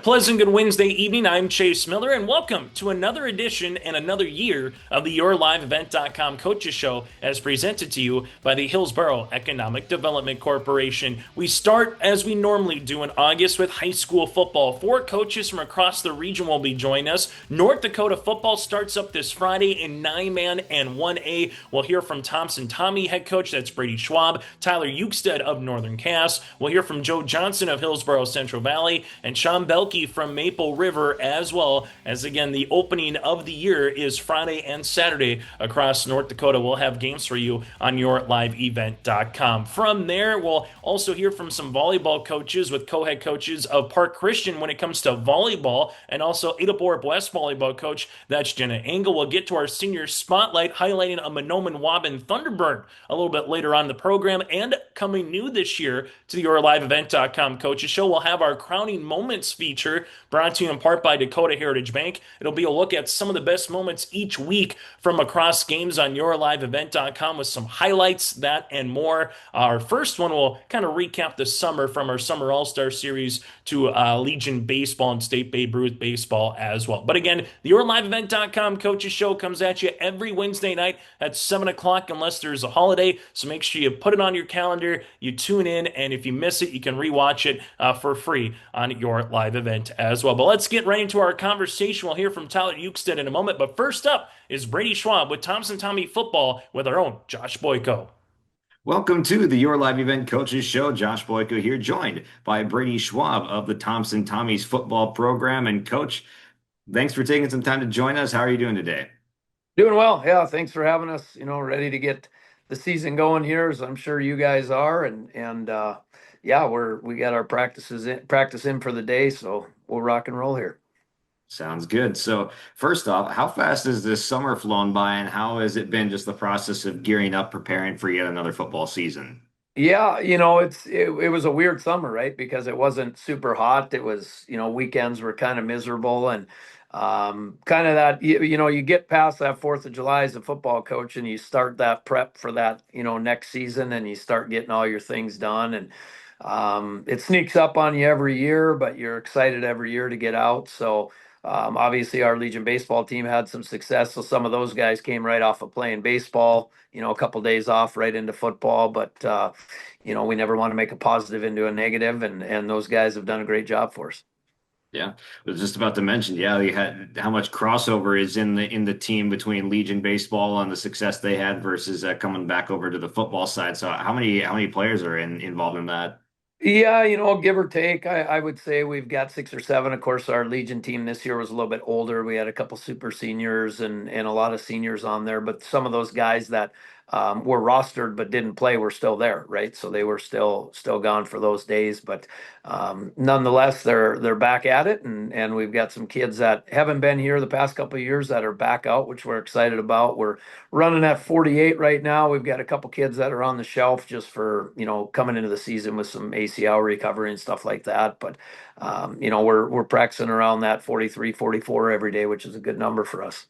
pleasant good Wednesday evening. I'm Chase Miller, and welcome to another edition and another year of the YourLiveEvent.com Coaches Show, as presented to you by the Hillsboro Economic Development Corporation. We start, as we normally do in August, with high school football. Four coaches from across the region will be joining us. North Dakota football starts up this Friday in 9-man and 1A. We'll hear from Thompson Tommy head coach, that's Brady Schwab, Tyler Ukestad of Northern Cass. We'll hear from Joe Johnson of Hillsboro-Central Valley, and Sean Beilke from Maple River, as well as, again, the opening of the year is Friday and Saturday across North Dakota. We'll have games for you on YourLiveEvent.com. From there, we'll also hear from some volleyball coaches with co-head coaches of Park Christian when it comes to volleyball, and also Ada-Borup-West volleyball coach, that's Janna. Engel. We'll get to our senior spotlight, highlighting a Mahnomen-Waubun Thunderbird a little bit later on the program. And coming new this year to the YourLiveEvent.com Coaches Show, we'll have our Crowning Moments feature, brought to you in part by Dakota Heritage Bank. It'll be a look at some of the best moments each week from across games on YourLiveEvent.com with some highlights, that and more. Our first one will kind of recap the summer, from our Summer All-Star Series to Legion Baseball and State Babe Ruth Baseball as well. But again, the YourLiveEvent.com Coaches Show comes at you every Wednesday night at 7 o'clock, unless there's a holiday. So make sure you put it on your calendar, you tune in, and if you miss it, you can rewatch it for free on your live event as well. But let's get right into our conversation. We'll hear from Tyler Ukestad in a moment. But first up is Brady Schwab with Thompson Tommy Football with our own Josh Boyko. Welcome to the Your Live Event Coaches Show. Josh Boyko here, joined by Brady Schwab of the Thompson Tommy's football program. And Coach, thanks for taking some time to join us. How are you doing today? Doing well. Yeah, thanks for having us. Ready to get the season going here, as I'm sure you guys are. And yeah, we got our practice in for the day, so we'll rock and roll here. Sounds good. So first off, how fast has this summer flown by, and how has it been, just the process of gearing up, preparing for yet another football season? Yeah, it was a weird summer, right? Because it wasn't super hot. It was, weekends were kind of miserable, and kind of that, you get past that 4th of July as a football coach, and you start that prep for that, next season, and you start getting all your things done. And it sneaks up on you every year, but you're excited every year to get out. So obviously our Legion baseball team had some success. So some of those guys came right off of playing baseball, a couple days off right into football. But, we never want to make a positive into a negative, and those guys have done a great job for us. Yeah, I was just about to mention, yeah, you had how much crossover is in the team between Legion baseball and the success they had versus coming back over to the football side. So how many players are involved in that? Yeah, give or take, I would say we've got 6 or 7. Of course, our Legion team this year was a little bit older. We had a couple super seniors and a lot of seniors on there, but some of those guys that were rostered but didn't play were still there, right? So they were still gone for those days. But nonetheless, they're back at it, and we've got some kids that haven't been here the past couple of years that are back out, which we're excited about. We're running at 48 right now. We've got a couple kids that are on the shelf just for coming into the season with some ACL recovery and stuff like that. But we're practicing around that 43, 44 every day, which is a good number for us.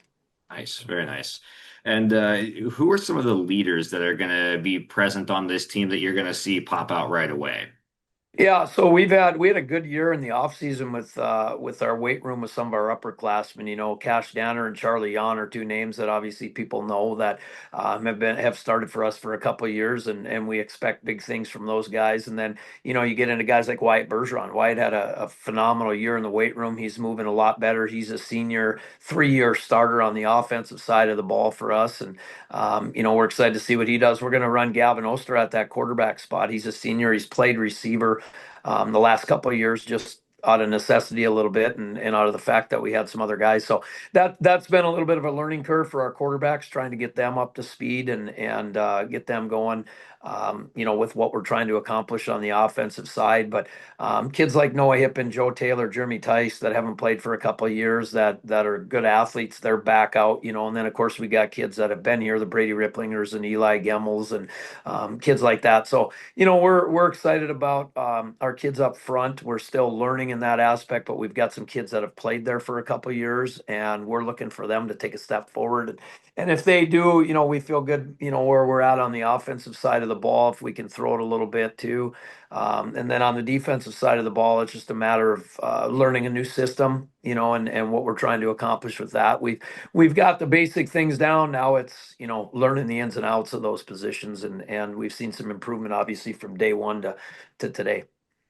Nice, very nice. And who are some of the leaders that are going to be present on this team that you're going to see pop out right away? Yeah, so we had a good year in the off season with our weight room with some of our upperclassmen. Cash Danner and Charlie Yon are two names that obviously people know that have started for us for a couple of years, and we expect big things from those guys. And then you get into guys like Wyatt Bergeron. Wyatt had a phenomenal year in the weight room. He's moving a lot better. He's a senior 3-year starter on the offensive side of the ball for us, and we're excited to see what he does. We're going to run Gavin Oster at that quarterback spot. He's a senior. He's played receiver the last couple of years, just out of necessity a little bit, and out of the fact that we had some other guys. So that's been a little bit of a learning curve for our quarterbacks, trying to get them up to speed and get them going, with what we're trying to accomplish on the offensive side. But kids like Noah Hippen, Joe Taylor, Jeremy Tice that haven't played for a couple of years that are good athletes, they're back out, and then of course we got kids that have been here, the Brady Ripplingers and Eli Gemmels and kids like that. So, we're excited about our kids up front. We're still learning in that aspect, but we've got some kids that have played there for a couple of years, and we're looking for them to take a step forward. And if they do, we feel good, where we're at on the offensive side of the the ball if we can throw it a little bit too. And then on the defensive side of the ball, it's just a matter of learning a new system, and what we're trying to accomplish with that. We've got the basic things down. Now it's, learning the ins and outs of those positions, and we've seen some improvement obviously from day one to today.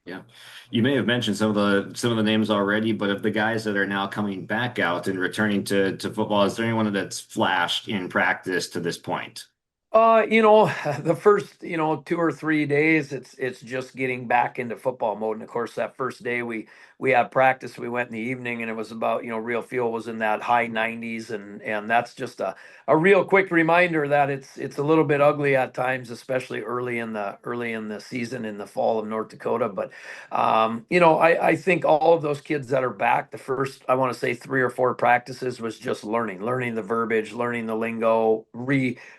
Yeah. You may have mentioned some of the names already, but of the guys that are now coming back out and returning to football, is there anyone that's flashed in practice to this point? The first, 2 or 3 days, it's just getting back into football mode. And of course, that first day we had practice. We went in the evening, and it was about, real feel was in that high 90s, and that's just a real quick reminder that it's a little bit ugly at times, especially early in the season in the fall of North Dakota. But I think all of those kids that are back, the first, I want to say 3 or 4 practices was just learning the verbiage, learning the lingo,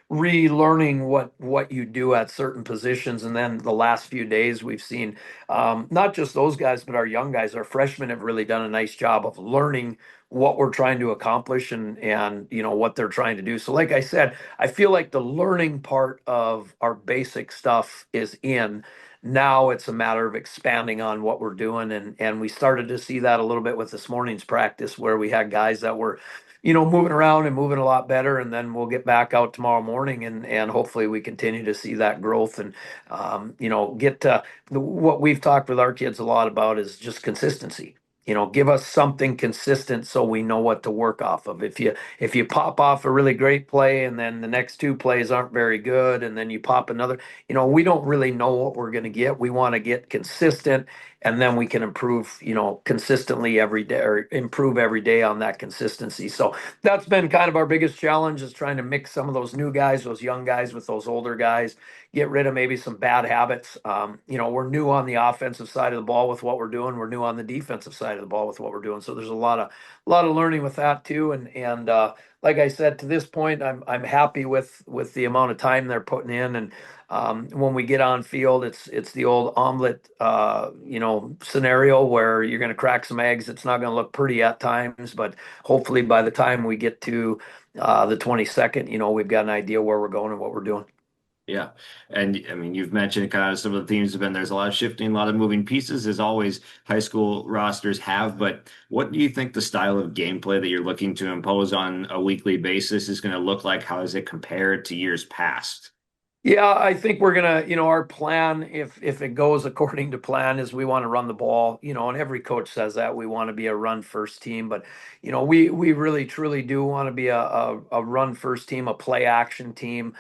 relearning what you do at certain positions. And then the last few days we've seen not just those guys, but our young guys, our freshmen have really done a nice job of learning what we're trying to accomplish and what they're trying to do. So like I said, I feel like the learning part of our basic stuff is in. Now it's a matter of expanding on what we're doing, and we started to see that a little bit with this morning's practice where we had guys that were moving around and moving a lot better. And then we'll get back out tomorrow morning, and hopefully we continue to see that growth and, get to what we've talked with our kids a lot about is just consistency. Give us something consistent so we know what to work off of. If you pop off a really great play and then the next 2 plays aren't very good, and then you pop another, we don't really know what we're going to get. We want to get consistent, and then we can improve, consistently every day, or improve every day on that consistency. So that's been kind of our biggest challenge, is trying to mix some of those new guys, those young guys with those older guys, get rid of maybe some bad habits. We're new on the offensive side of the ball with what we're doing. We're new on the defensive side of the ball with what we're doing. So there's a lot of learning with that too. And like I said, to this point, I'm happy with the amount of time they're putting in. And when we get on field, it's the old omelet, scenario where you're going to crack some eggs. It's not going to look pretty at times, but hopefully by the time we get to the 22nd, we've got an idea where we're going and what we're doing. Yeah. And I mean, you've mentioned kind of some of the themes have been there's a lot of shifting, a lot of moving pieces, as always high school rosters have. But what do you think the style of gameplay that you're looking to impose on a weekly basis is going to look like? How does it compare to years past? Yeah, I think we're gonna, our plan, if it goes according to plan, is we want to run the ball, and every coach says that we want to be a run first team, but we really truly do want to be a run first team, a play action team.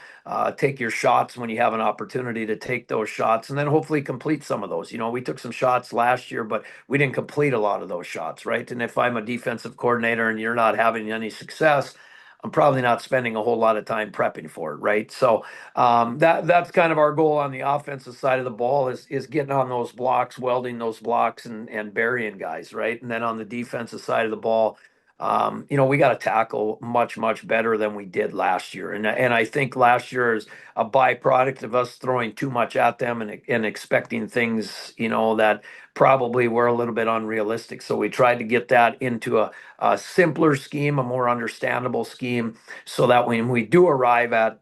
Take your shots when you have an opportunity to take those shots, and then hopefully complete some of those. We took some shots last year, but we didn't complete a lot of those shots, right? And if I'm a defensive coordinator and you're not having any success, I'm probably not spending a whole lot of time prepping for it, right? So that's kind of our goal on the offensive side of the ball is getting on those blocks, welding those blocks, and burying guys, right? And then on the defensive side of the ball, we got to tackle much better than we did last year, and I think last year is a byproduct of us throwing too much at them and expecting things, that probably were a little bit unrealistic. So we tried to get that into a simpler scheme, a more understandable scheme, so that when we do arrive at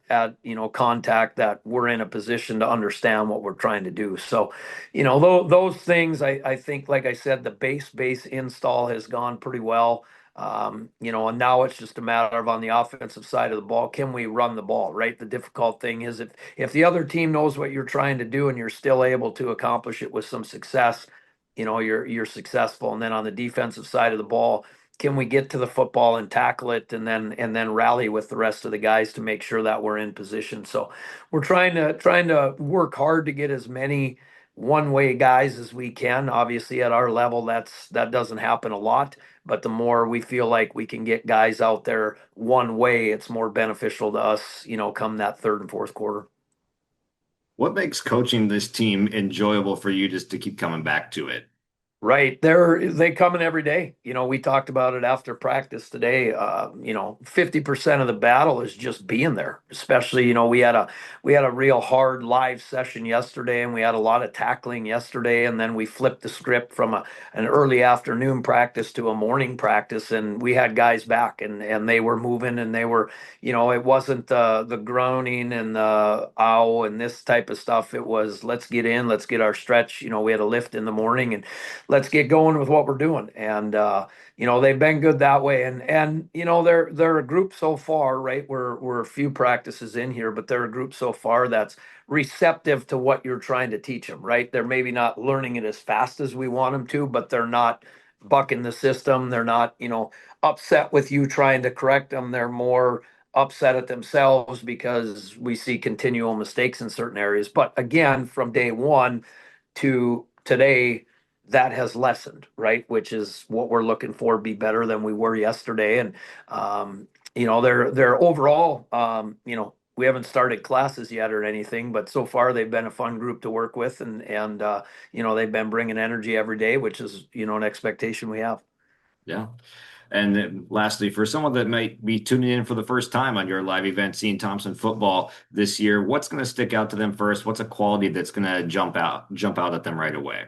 contact, that we're in a position to understand what we're trying to do. So, those things, I think, like I said, the base install has gone pretty well. And now it's just a matter of, on the offensive side of the ball, can we run the ball, right? The difficult thing is, if the other team knows what you're trying to do and you're still able to accomplish it with some success, you're successful. And then on the defensive side of the ball, can we get to the football and tackle it, and then rally with the rest of the guys to make sure that we're in position. So we're trying to work hard to get as many one-way guys as we can. Obviously, at our level, that doesn't happen a lot, but the more we feel like we can get guys out there one way, it's more beneficial to us, come that third and fourth quarter. What makes coaching this team enjoyable for you just to keep coming back to it? Right. They come in every day. We talked about it after practice today. 50% of the battle is just being there. Especially, we had a real hard live session yesterday, and we had a lot of tackling yesterday, and then we flipped the script from an early afternoon practice to a morning practice, and we had guys back, and they were moving, and they were, it wasn't the groaning and the ow and this type of stuff. It was, let's get in, let's get our stretch. We had a lift in the morning, and let's get going with what we're doing. And they've been good that way. And they're a group so far, right? We're a few practices in here, but they're a group so far that's receptive to what you're trying to teach them, right? They're maybe not learning it as fast as we want them to, but they're not bucking the system. They're not, upset with you trying to correct them. They're more upset at themselves because we see continual mistakes in certain areas. But again, from day one to today, that has lessened, right? Which is what we're looking for, be better than we were yesterday. And they're overall, we haven't started classes yet or anything, but so far they've been a fun group to work with, and they've been bringing energy every day, which is an expectation we have. Yeah. And then lastly, for someone that might be tuning in for the first time on your live event, seeing Thompson football this year, what's going to stick out to them first? What's a quality that's going to jump out at them right away?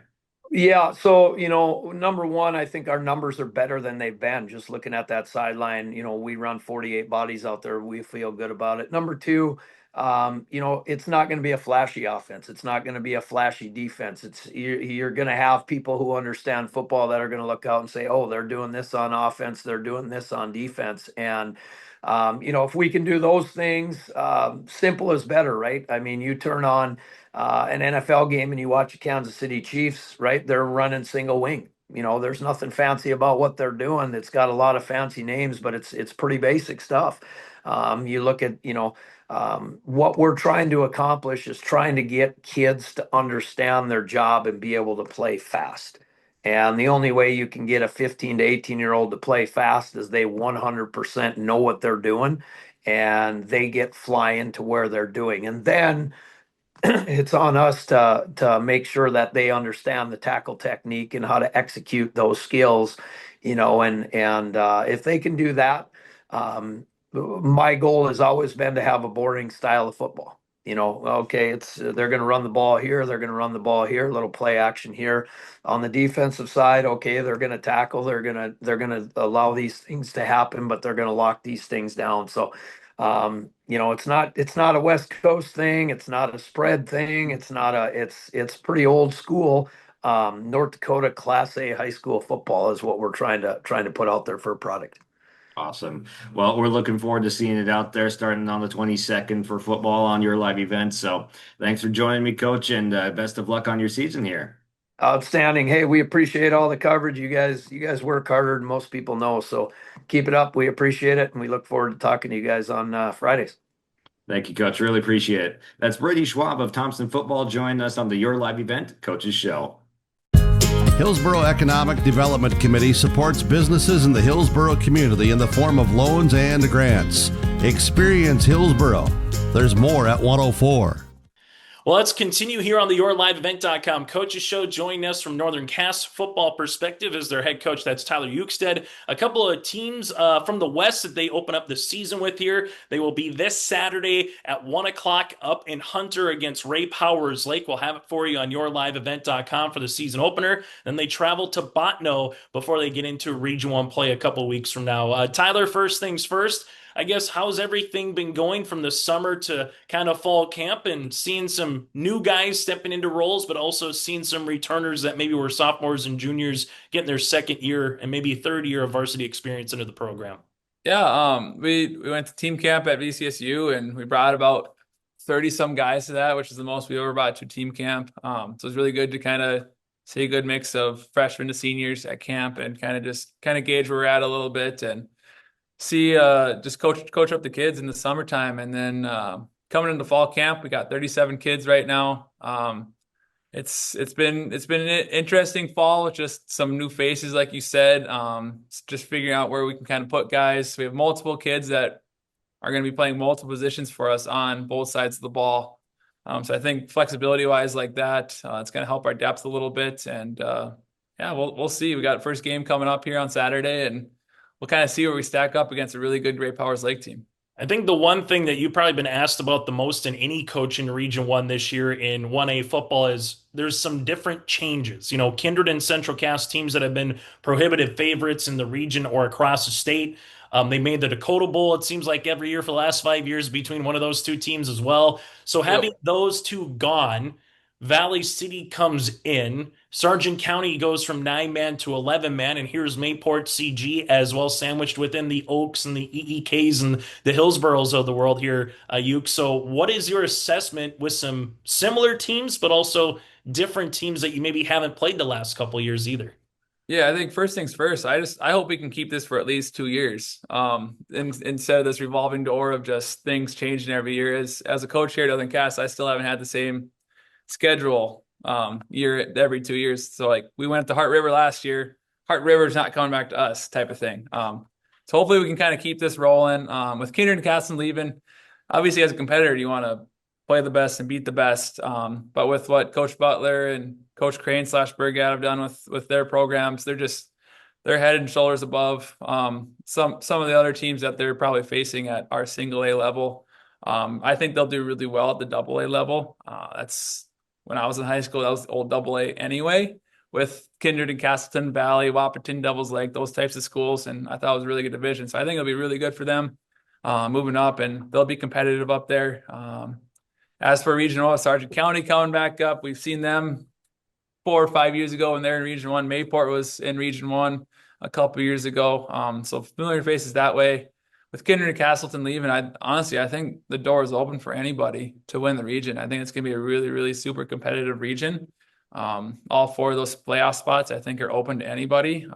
Yeah, so number one, I think our numbers are better than they've been. Just looking at that sideline, we run 48 bodies out there. We feel good about it. Number two, it's not going to be a flashy offense. It's not going to be a flashy defense. You're going to have people who understand football that are going to look out and say, "Oh, they're doing this on offense. They're doing this on defense." And if we can do those things, simple is better, right? I mean, you turn on an NFL game and you watch the Kansas City Chiefs, right? They're running single wing. There's nothing fancy about what they're doing. It's got a lot of fancy names, but it's pretty basic stuff. You look at, what we're trying to accomplish is trying to get kids to understand their job and be able to play fast. And the only way you can get a 15 to 18-year-old to play fast is they 100% know what they're doing, and they get flying to where they're doing. And then it's on us to make sure that they understand the tackle technique and how to execute those skills, and if they can do that, my goal has always been to have a boring style of football. Okay, it's they're going to run the ball here, they're going to run the ball here, little play action here. On the defensive side, okay, they're going to tackle, they're going to allow these things to happen, but they're going to lock these things down. So it's not a West Coast thing. It's not a spread thing. It's pretty old school. North Dakota Class A high school football is what we're trying to put out there for a product. Awesome. Well, we're looking forward to seeing it out there starting on the 22nd for football on your live event. So thanks for joining me, Coach, and best of luck on your season here. Outstanding. Hey, we appreciate all the coverage. You guys work harder than most people know. So keep it up. We appreciate it, and we look forward to talking to you guys on Fridays. Thank you, Coach. Really appreciate it. That's Brady Schwab of Thompson Football joining us on the Your Live Event Coaches Show. Hillsboro Economic Development Committee supports businesses in the Hillsboro community in the form of loans and grants. Experience Hillsboro. There's more at 104. Well, let's continue here on the YourLiveEvent.com Coaches Show. Joining us from Northern Cass football perspective is their head coach. That's Tyler Ukestad. A couple of teams from the West that they open up the season with here. They will be this Saturday at 1 o'clock up in Hunter against Ray Powers Lake. We'll have it for you on YourLiveEvent.com for the season opener. Then they travel to Botno before they get into Region 1 play a couple weeks from now. Tyler, first things first. I guess, how's everything been going from the summer to kind of fall camp and seeing some new guys stepping into roles, but also seeing some returners that maybe were sophomores and juniors getting their second year and maybe third year of varsity experience into the program? Yeah, we went to team camp at VCSU and we brought about 30 some guys to that, which is the most we ever brought to team camp. So it's really good to kind of see a good mix of freshmen to seniors at camp and kind of gauge where we're at a little bit and see just coach up the kids in the summertime. And then coming into fall camp, we got 37 kids right now. It's been an interesting fall with just some new faces, like you said. Just figuring out where we can kind of put guys. We have multiple kids that are going to be playing multiple positions for us on both sides of the ball. So I think flexibility wise like that, it's going to help our depth a little bit. And Yeah, we'll see. We got first game coming up here on Saturday, and we'll kind of see where we stack up against a really good Great Powers Lake team. I think the one thing that you've probably been asked about the most in any coach in Region 1 this year in 1A football is there's some different changes. You know, Kindred and Central Cass teams that have been prohibitive favorites in the region or across the state. They made the Dakota Bowl, it seems like every year for the last 5 years between one of those two teams as well. So having those two gone, Valley City comes in. Sargent County goes from 9-man to 11-man, and here's Mayport CG as well, sandwiched within the Oaks and the EEKs and the Hillsboros of the world here, Uke. So, what is your assessment with some similar teams, but also different teams that you maybe haven't played the last couple of years either? Yeah, I think first things first, I hope we can keep this for at least 2 years. Instead of this revolving door of just things changing every year. As a coach here at Northern Cass, I still haven't had the same schedule year every 2 years. So like we went to Heart River last year. Heart River's not coming back to us type of thing. So hopefully we can kind of keep this rolling. With Kindred and Casson leaving, obviously as a competitor, you want to play the best and beat the best. But with what Coach Butler and Coach Crane / Bergat have done with their programs, they're head and shoulders above some of the other teams that they're probably facing at our single A level. I think they'll do really well at the double A level. That's when I was in high school, that was old double A anyway, with Kindred and Castleton Valley, Wahpeton, Devil's Lake, those types of schools. And I thought it was a really good division. So I think it'll be really good for them moving up, and they'll be competitive up there. As for regional, Sargent County coming back up, we've seen them 4 or 5 years ago when they're in Region 1. Mayport was in Region 1 a couple years ago. So familiar faces that way. With Kindred and Castleton leaving, I think the door is open for anybody to win the region. I think it's going to be a really, really super competitive region. All 4 of those playoff spots, I think, are open to anybody.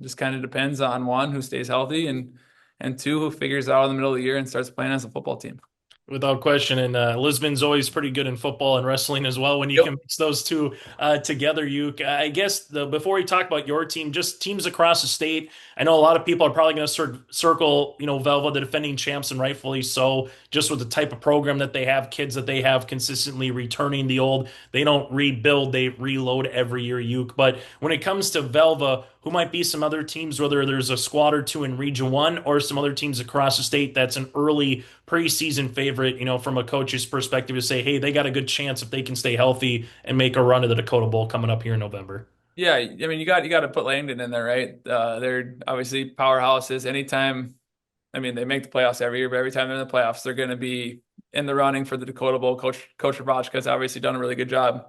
Just kind of depends on 1, who stays healthy, and 2, who figures out in the middle of the year and starts playing as a football team. Without question. And Lisbon's always pretty good in football and wrestling as well when you can mix those two together. I guess before we talk about your team, just teams across the state, I know a lot of people are probably going to circle, Velva, the defending champs, and rightfully so, just with the type of program that they have, kids that they have consistently returning the old. They don't rebuild, they reload every year, Uke. But when it comes to Velva, who might be some other teams, whether there's a squad or two in Region 1 or some other teams across the state that's an early preseason favorite, from a coach's perspective to say, hey, they got a good chance if they can stay healthy and make a run of the Dakota Bowl coming up here in November? Yeah, I mean, you got to put Langdon in there, right? They're obviously powerhouses. Anytime, I mean, they make the playoffs every year, but every time they're in the playoffs, they're going to be in the running for the Dakota Bowl. Coach Rabachka has obviously done a really good job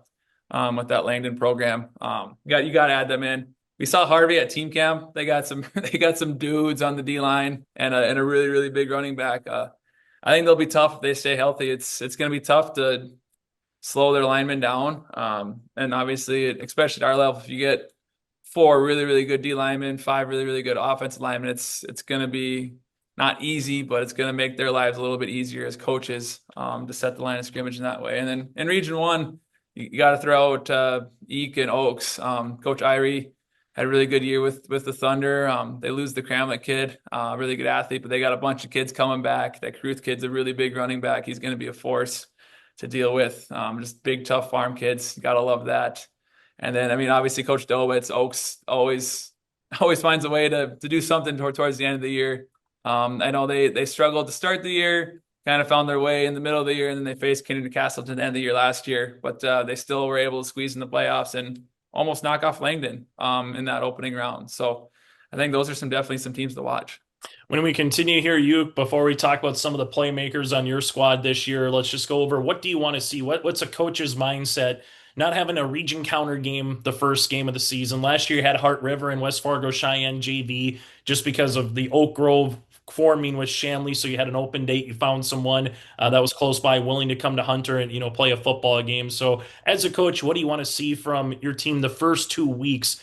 with that Langdon program. You got to add them in. We saw Harvey at team camp. They got some dudes on the D line and a really, really big running back. I think they'll be tough if they stay healthy. It's going to be tough to slow their linemen down. And obviously, especially at our level, if you get 4 really, really good D linemen, 5 really, really good offensive linemen, it's going to be not easy, but it's going to make their lives a little bit easier as coaches to set the line of scrimmage in that way. And then in Region 1, you got to throw out Eek and Oaks. Coach Irie had a really good year with the Thunder. They lose the Cramlett kid, really good athlete, but they got a bunch of kids coming back. That Cruth kid's a really big running back. He's going to be a force to deal with. Just big, tough farm kids. Got to love that. And then, I mean, obviously Coach Dobitz, Oaks always finds a way to do something towards the end of the year. I know they struggled to start the year, kind of found their way in the middle of the year, and then they faced Kindred and Castleton at the end of the year last year. But they still were able to squeeze in the playoffs and almost knock off Langdon in that opening round. So I think those are definitely some teams to watch. When we continue here, Uke, before we talk about some of the playmakers on your squad this year, let's just go over what do you want to see? What's a coach's mindset? Not having a region counter game the first game of the season. Last year you had Heart River and West Fargo Cheyenne JV just because of the Oak Grove forming with Shanley, so you had an open date. You found someone that was close by, willing to come to Hunter and play a football game. So, as a coach, what do you want to see from your team the first 2 weeks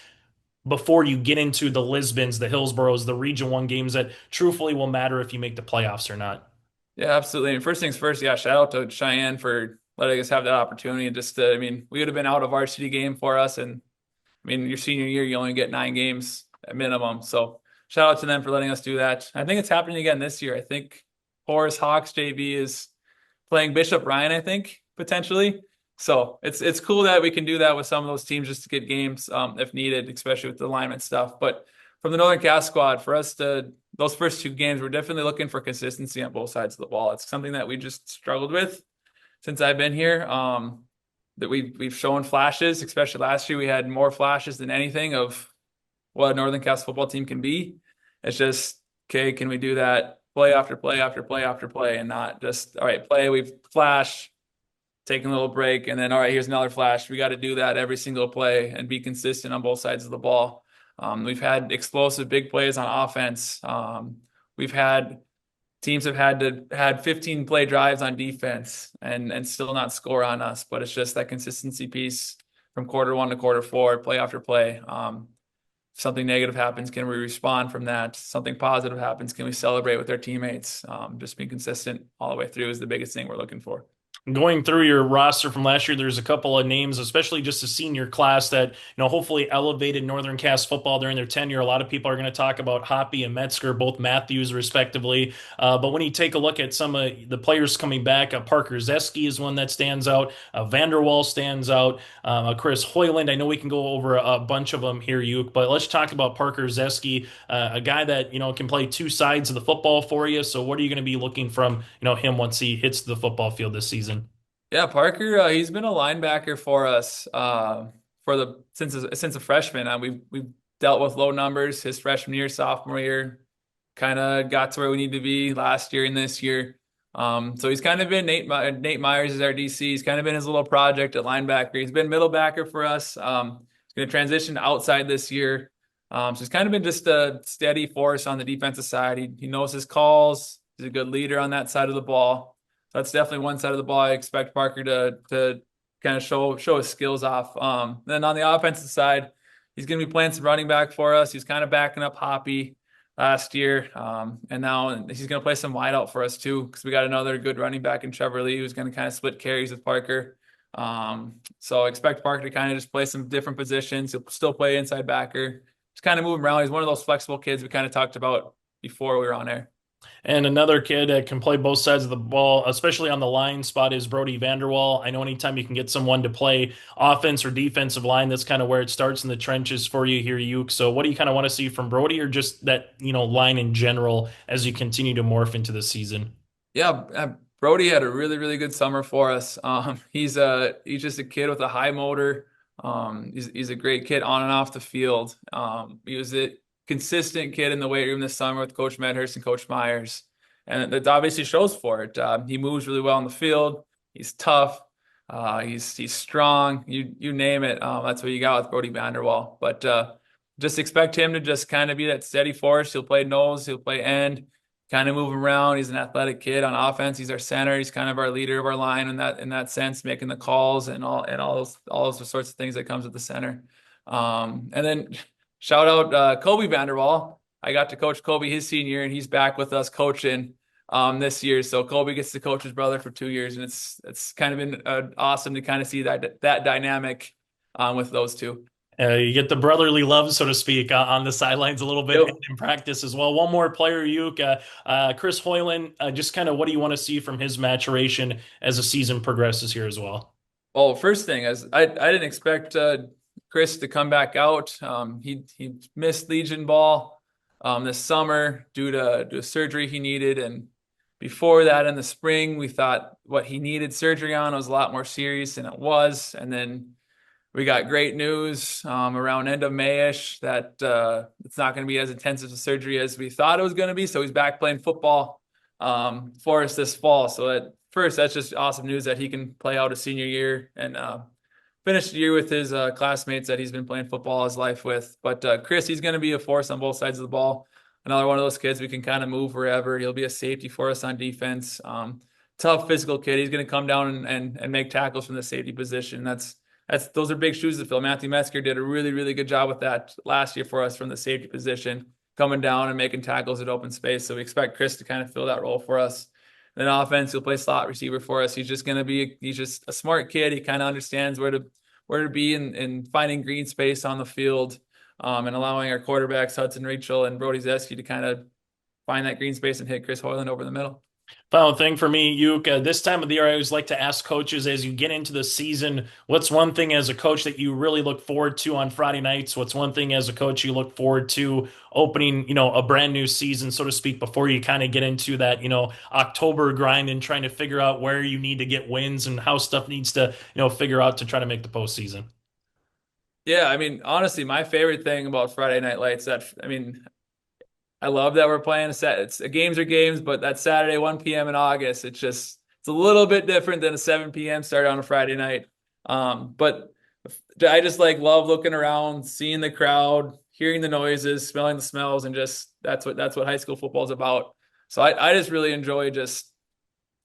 before you get into the Lisbons, the Hillsboros, the Region 1 games that truthfully will matter if you make the playoffs or not? Yeah, absolutely. And first things first, shout out to Cheyenne for letting us have that opportunity. And we would have been out of varsity game for us. And your senior year, you only get 9 games at minimum. So shout out to them for letting us do that. I think it's happening again this year. I think Horace Hawks JV is playing Bishop Ryan, I think, potentially. So it's cool that we can do that with some of those teams just to get games if needed, especially with the alignment stuff. But from the Northern Cass squad, for us to those first 2 games, we're definitely looking for consistency on both sides of the ball. It's something that we just struggled with since I've been here. That we've shown flashes, especially last year. We had more flashes than anything of what a Northern Cass football team can be. It's just, okay, can we do that play after play after play after play, and not just, all right, play, we've flash, taking a little break, and then, all right, here's another flash. We got to do that every single play and be consistent on both sides of the ball. We've had explosive big plays on offense. We've had teams have had 15 play drives on defense and still not score on us, but it's just that consistency piece from quarter 1 to quarter 4, play after play. If something negative happens, can we respond from that? Something positive happens, can we celebrate with our teammates? Just being consistent all the way through is the biggest thing we're looking for. Going through your roster from last year, there's a couple of names, especially just a senior class that, hopefully elevated Northern Cass football during their tenure. A lot of people are going to talk about Hoppy and Metzger, both Matthews respectively. But when you take a look at some of the players coming back, Parker Zeski is one that stands out. Vanderwall stands out. Chris Hoyland. I know we can go over a bunch of them here, Uke, but let's talk about Parker Zeski, a guy that, can play 2 sides of the football for you. So what are you going to be looking from, him once he hits the football field this season? Yeah, Parker, he's been a linebacker for us since a freshman. We've dealt with low numbers his freshman year, sophomore year, kind of got to where we need to be last year and this year. So he's kind of been Nate Myers is our DC. He's kind of been his little project at linebacker. He's been middle backer for us. He's going to transition to outside this year. So he's kind of been just a steady force on the defensive side. He knows his calls. He's a good leader on that side of the ball. That's definitely one side of the ball I expect Parker to kind of show his skills off. Then on the offensive side, he's going to be playing some running back for us. He's kind of backing up Hoppy last year. And now he's going to play some wide out for us too, because we got another good running back in Trevor Lee who's going to kind of split carries with Parker. So expect Parker to kind of just play some different positions. He'll still play inside backer. Just kind of move him around. He's one of those flexible kids we kind of talked about before we were on air. And another kid that can play both sides of the ball, especially on the line spot, is Brody Vanderwall. I know anytime you can get someone to play offense or defensive line, that's kind of where it starts in the trenches for you here, Uke. So what do you kind of want to see from Brody, or just that, line in general as you continue to morph into the season? Yeah, Brody had a really, really good summer for us. He's just a kid with a high motor. He's a great kid on and off the field. He was a consistent kid in the weight room this summer with Coach Medhurst and Coach Myers, and it obviously shows for it. He moves really well on the field. He's tough. He's strong. You name it. That's what you got with Brody Vanderwall. But just expect him to just kind of be that steady force. He'll play nose. He'll play end. Kind of move him around. He's an athletic kid on offense. He's our center. He's kind of our leader of our line in that sense, making the calls and all those sorts of things that comes with the center. And then shout out Kobe Vanderwall. I got to coach Kobe his senior year, and he's back with us coaching this year. So Kobe gets to coach his brother for 2 years, and it's kind of been awesome to kind of see that dynamic with those two. You get the brotherly love, so to speak, on the sidelines a little bit. Yep. In practice as well. One more player, Uke, Chris Hoyland. Just kind of what do you want to see from his maturation as the season progresses here as well? Well, first thing is I didn't expect Chris to come back out. He missed Legion ball this summer due to surgery he needed, and before that in the spring we thought what he needed surgery on was a lot more serious than it was, and then we got great news around end of May-ish that it's not going to be as intensive a surgery as we thought it was going to be. So he's back playing football for us this fall. So that's just awesome news that he can play out a senior year and finish the year with his classmates that he's been playing football his life with. But Chris, he's going to be a force on both sides of the ball. Another one of those kids we can kind of move wherever. He'll be a safety for us on defense. Tough physical kid. He's going to come down and make tackles from the safety position. Those are big shoes to fill. Matthew Metzger did a really, really good job with that last year for us from the safety position, coming down and making tackles at open space. So we expect Chris to kind of fill that role for us. Then offense, he'll play slot receiver for us. He's just a smart kid. He kind of understands where to be in finding green space on the field, and allowing our quarterbacks, Hudson Rachel and Brody Zeski, to kind of find that green space and hit Chris Hoyland over the middle. Final thing for me, Uke, this time of the year, I always like to ask coaches as you get into the season, what's one thing as a coach that you really look forward to on Friday nights? What's one thing as a coach you look forward to opening, a brand new season, so to speak, before you kind of get into that, October grind and trying to figure out where you need to get wins and how stuff needs to, figure out to try to make the postseason? Yeah, I mean, honestly, my favorite thing about Friday Night Lights, I love that we're playing games are games, but that Saturday, 1 p.m. in August, it's a little bit different than a 7 p.m. start on a Friday night. But I just love looking around, seeing the crowd, hearing the noises, smelling the smells, and just that's what high school football is about. So I just really enjoy just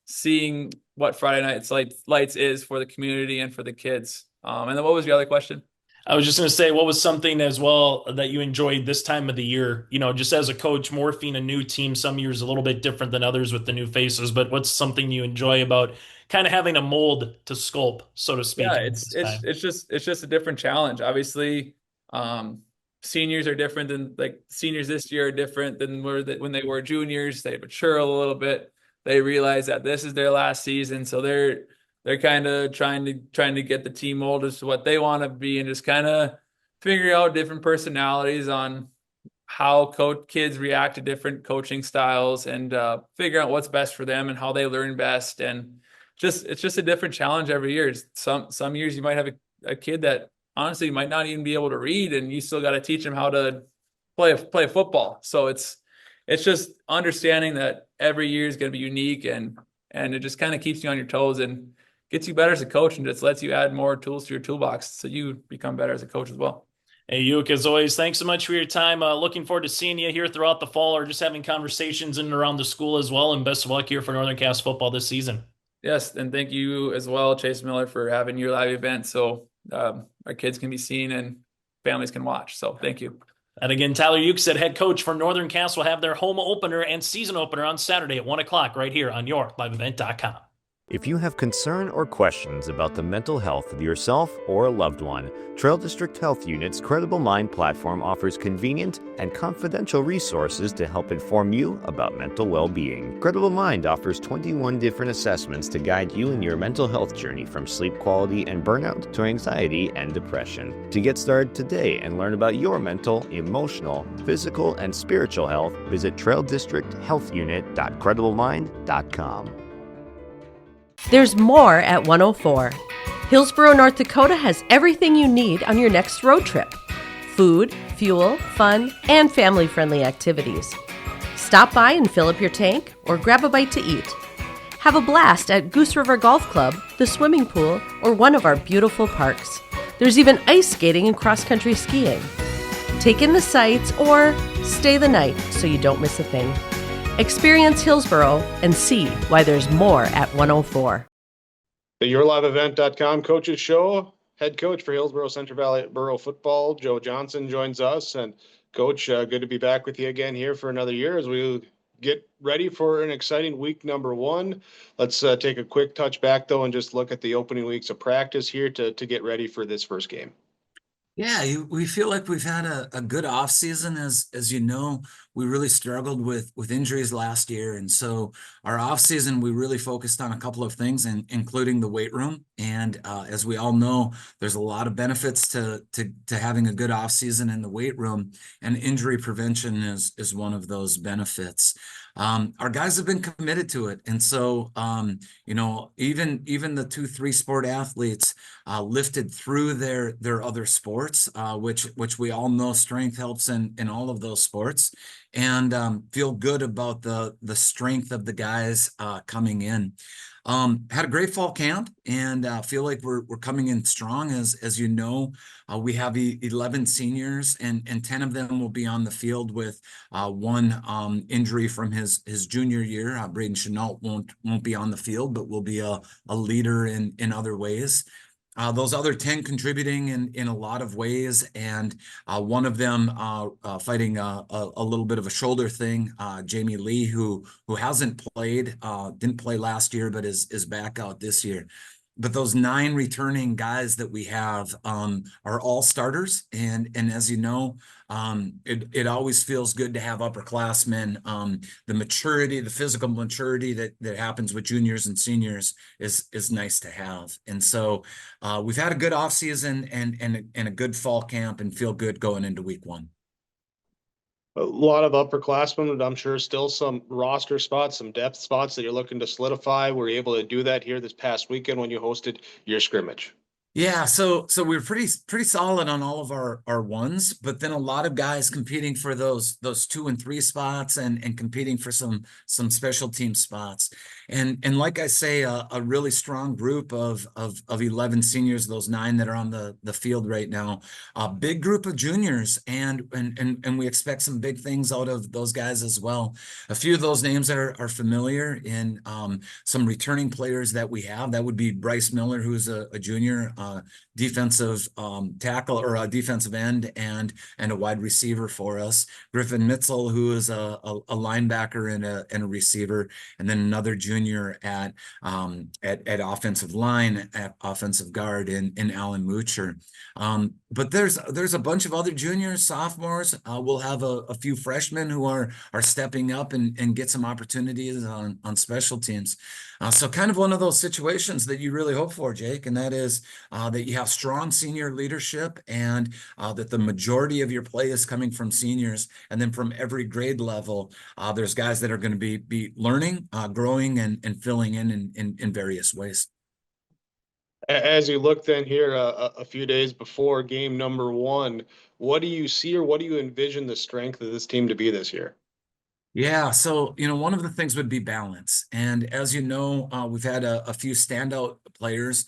seeing what Friday Night Lights is for the community and for the kids. And then what was your other question? I was just going to say, what was something as well that you enjoyed this time of the year? Just as a coach, morphing a new team, some years a little bit different than others with the new faces, but what's something you enjoy about kind of having a mold to sculpt, so to speak, Yeah, at it's this it's time? it's just it's just a different challenge. Obviously, seniors are different than seniors this year are different than when they were juniors. They mature a little bit. They realize that this is their last season, so they're kind of trying to get the team molded to what they want to be, and just kind of figure out different personalities on how kids react to different coaching styles, and figure out what's best for them and how they learn best. And it's just a different challenge every year. Some years you might have a kid that honestly might not even be able to read, and you still got to teach them how to play football. So it's just understanding that every year is going to be unique, and it just kind of keeps you on your toes and gets you better as a coach, and just lets you add more tools to your toolbox so you become better as a coach as well. Hey, Yuke, as always, thanks so much for your time. Looking forward to seeing you here throughout the fall or just having conversations in and around the school as well. And best of luck here for Northern Cass football this season. Yes, and thank you as well, Chase Miller, for having your live event so our kids can be seen and families can watch. So thank you. And again, Tyler Ukestad, head coach for Northern Cass, will have their home opener and season opener on Saturday at 1 o'clock right here on YourLiveEvent.com. If you have concern or questions about the mental health of yourself or a loved one, Trail District Health Unit's Credible Mind platform offers convenient and confidential resources to help inform you about mental well-being. Credible Mind offers 21 different assessments to guide you in your mental health journey, from sleep quality and burnout to anxiety and depression. To get started today and learn about your mental, emotional, physical, and spiritual health, visit traildistricthealthunit.crediblemmind.com. There's more at 104. Hillsboro, North Dakota has everything you need on your next road trip. Food, fuel, fun, and family-friendly activities. Stop by and fill up your tank or grab a bite to eat. Have a blast at Goose River Golf Club, the swimming pool, or one of our beautiful parks. There's even ice skating and cross-country skiing. Take in the sights or stay the night so you don't miss a thing. Experience Hillsboro and see why there's more at 104. The YourLiveEvent.com Coaches Show. Head coach for Hillsboro-Central Valley Borough Football, Joe Johnson, joins us. And Coach, good to be back with you again here for another year as we get ready for an exciting week number 1. Let's take a quick touch back, though, and just look at the opening weeks of practice here to get ready for this first game. Yeah, we feel like we've had a good off season. As you know, we really struggled with injuries last year. And so our off season, we really focused on a couple of things, including the weight room. And as we all know, there's a lot of benefits to having a good off season in the weight room, and injury prevention is one of those benefits. Our guys have been committed to it. And so, even the 2-3 sport athletes lifted through their other sports, which we all know strength helps in all of those sports, and feel good about the strength of the guys coming in. Had a great fall camp, and feel like we're coming in strong. As you know, we have 11 seniors, and 10 of them will be on the field with one injury from his junior year. Braden Chenault won't be on the field, but will be a leader in other ways. Those other 10 contributing in a lot of ways, and one of them fighting a little bit of a shoulder thing. Jamie Lee, who hasn't played, didn't play last year, but is back out this year. but those 9 returning guys that we have are all starters. And as you know, it always feels good to have upperclassmen. The maturity, the physical maturity that happens with juniors and seniors is nice to have. And so we've had a good offseason and a good fall camp, and feel good going into week 1. A lot of upperclassmen, but I'm sure still some roster spots, some depth spots that you're looking to solidify. Were you able to do that here this past weekend when you hosted your scrimmage? Yeah, so we were pretty solid on all of our ones, but then a lot of guys competing for those 2 and 3 spots, and competing for some special team spots. And like I say, a really strong group of 11 seniors, those 9 that are on the field right now. A big group of juniors, and we expect some big things out of those guys as well. A few of those names are familiar in some returning players that we have. That would be Bryce Miller, who's a junior, defensive tackle, or a defensive end, and a wide receiver for us. Griffin Mitzel, who is a linebacker and a receiver, and then another junior at offensive line, at offensive guard, in Alan Moocher. But there's a bunch of other juniors, sophomores. We'll have a few freshmen who are stepping up and get some opportunities on special teams. So kind of one of those situations that you really hope for, Jake, and that is that you have strong senior leadership, and that the majority of your play is coming from seniors, and then from every grade level, there's guys that are going to be learning, growing, and filling in various ways. As you look then here a few days before game number 1, what do you see, or what do you envision the strength of this team to be this year? Yeah, so, one of the things would be balance. And as you know, we've had a few standout players.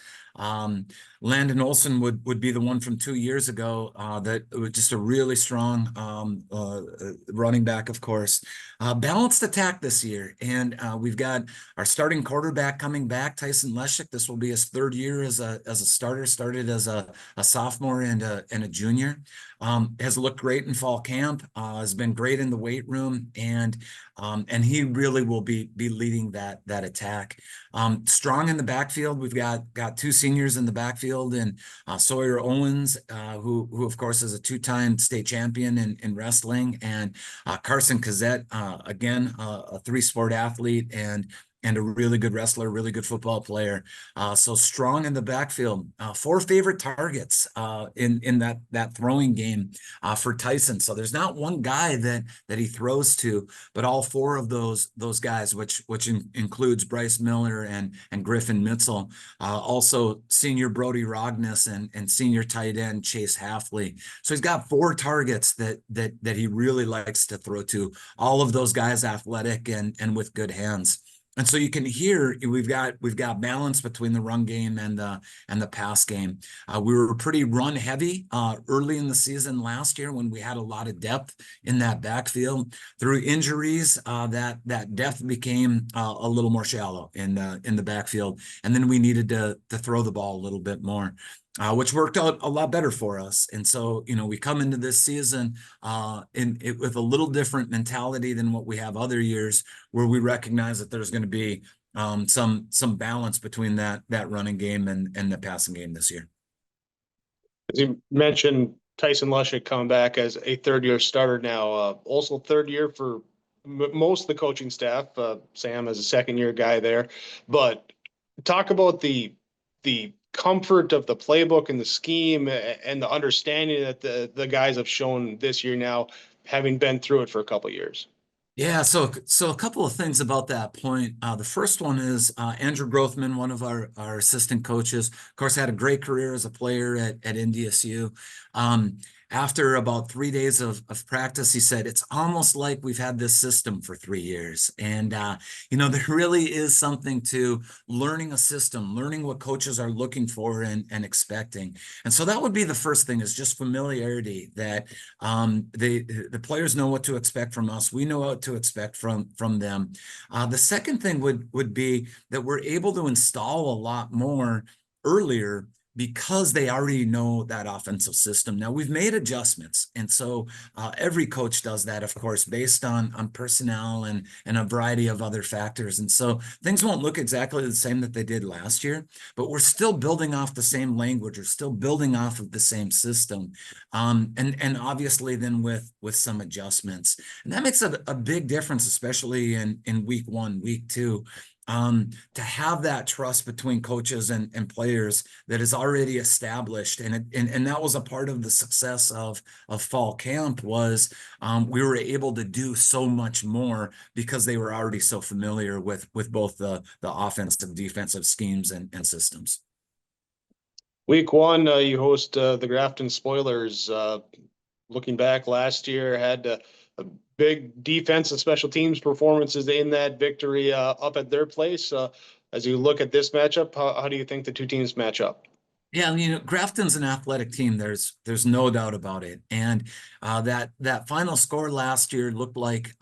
Landon Olson would be the one from 2 years ago, that was just a really strong running back, of course. Balanced attack this year. And we've got our starting quarterback coming back, Tyson Leshik. This will be his 3rd year as a starter, started as a sophomore and a junior. Has looked great in fall camp, has been great in the weight room, and he really will be leading that attack. Strong in the backfield. We've got 2 seniors in the backfield, and Sawyer Owens, who of course is a 2-time state champion in wrestling, and Carson Kazette, again, a 3-sport athlete, and a really good wrestler, really good football player. So strong in the backfield. 4 favorite targets in that throwing game for Tyson. So there's not one guy that he throws to, but all 4 of those guys, which includes Bryce Miller and Griffin Mitzel. Also senior Brody Rogness and senior tight end Chase Halfley. So he's got 4 targets that he really likes to throw to. All of those guys athletic and with good hands. And so you can hear we've got balance between the run game and the pass game. We were pretty run heavy early in the season last year when we had a lot of depth in that backfield. Through injuries, that depth became a little more shallow in the backfield, and then we needed to throw the ball a little bit more. Which worked out a lot better for us. And so, we come into this season with a little different mentality than what we have other years, where we recognize that there's going to be some balance between that running game and the passing game this year. As you mentioned, Tyson Leshik coming back as a 3rd-year starter now, also 3rd year for most of the coaching staff. Sam is a 2nd-year guy there, but talk about the comfort of the playbook and the scheme and the understanding that the guys have shown this year now, having been through it for a couple of years. Yeah, so a couple of things about that point. The first one is Andrew Grothman, one of our assistant coaches, of course, had a great career as a player at NDSU. After about 3 days of practice, he said, it's almost like we've had this system for 3 years. And, there really is something to learning a system, learning what coaches are looking for and expecting. And so that would be the first thing, is just familiarity, that the players know what to expect from us. We know what to expect from them. The second thing would be that we're able to install a lot more earlier because they already know that offensive system. Now we've made adjustments, and so every coach does that, of course, based on personnel and a variety of other factors. And so things won't look exactly the same that they did last year, but we're still building off the same language. We're still building off of the same system, and obviously then with some adjustments, and that makes a big difference, especially in week 1, week 2. To have that trust between coaches and players that is already established, and that was a part of the success of fall camp was we were able to do so much more because they were already so familiar with both the offensive, defensive schemes and systems. Week 1, you host the Grafton Spoilers. Looking back last year, had a big defense and special teams performances in that victory up at their place. As you look at this matchup, how do you think the two teams match up? Yeah, Grafton's an athletic team. There's no doubt about it. And that final score last year looked like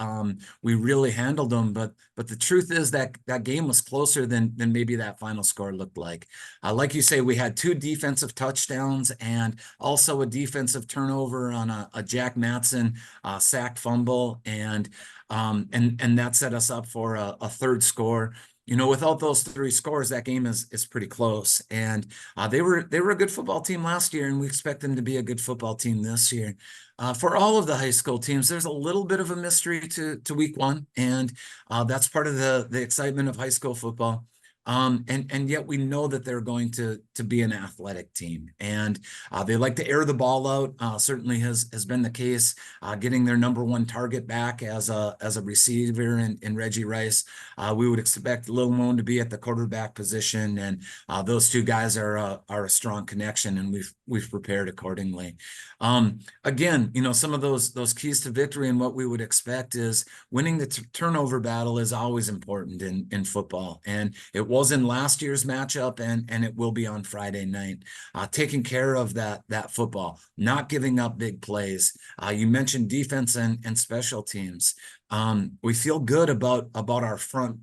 we really handled them, but the truth is that game was closer than maybe that final score looked like. Like you say, we had 2 defensive touchdowns and also a defensive turnover on a Jack Matson sacked fumble, and that set us up for a third score. Without those 3 scores, that game is pretty close. And they were a good football team last year, and we expect them to be a good football team this year. For all of the high school teams, there's a little bit of a mystery to week 1, and that's part of the excitement of high school football. And yet we know that they're going to be an athletic team, and they like to air the ball out. Certainly has been the case. Getting their number 1 target back as a receiver in Reggie Rice. We would expect Lil Moan to be at the quarterback position, and those 2 guys are a strong connection, and we've prepared accordingly. Again, some of those keys to victory and what we would expect is winning the turnover battle is always important in football, and it was in last year's matchup, and it will be on Friday night. Taking care of that football, not giving up big plays. You mentioned defense and special teams. We feel good about our front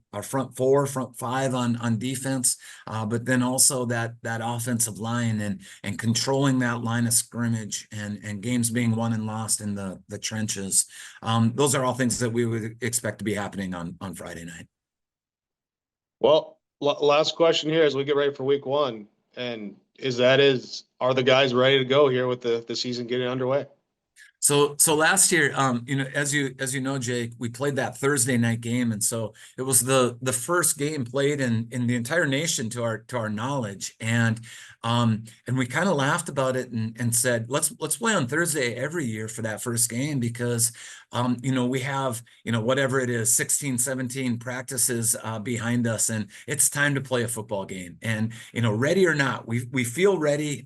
4, front 5 on defense, but then also that offensive line and controlling that line of scrimmage and games being won and lost in the trenches. Those are all things that we would expect to be happening on Friday night. Well, last question here as we get ready for week 1, and are the guys ready to go here with the season getting underway? So last year, as you know, Jake, we played that Thursday night game, and so it was the first game played in the entire nation to our knowledge, and we kind of laughed about it and said let's play on Thursday every year for that first game because we have whatever it is 16, 17 practices behind us, and it's time to play a football game. And ready or not, we feel ready,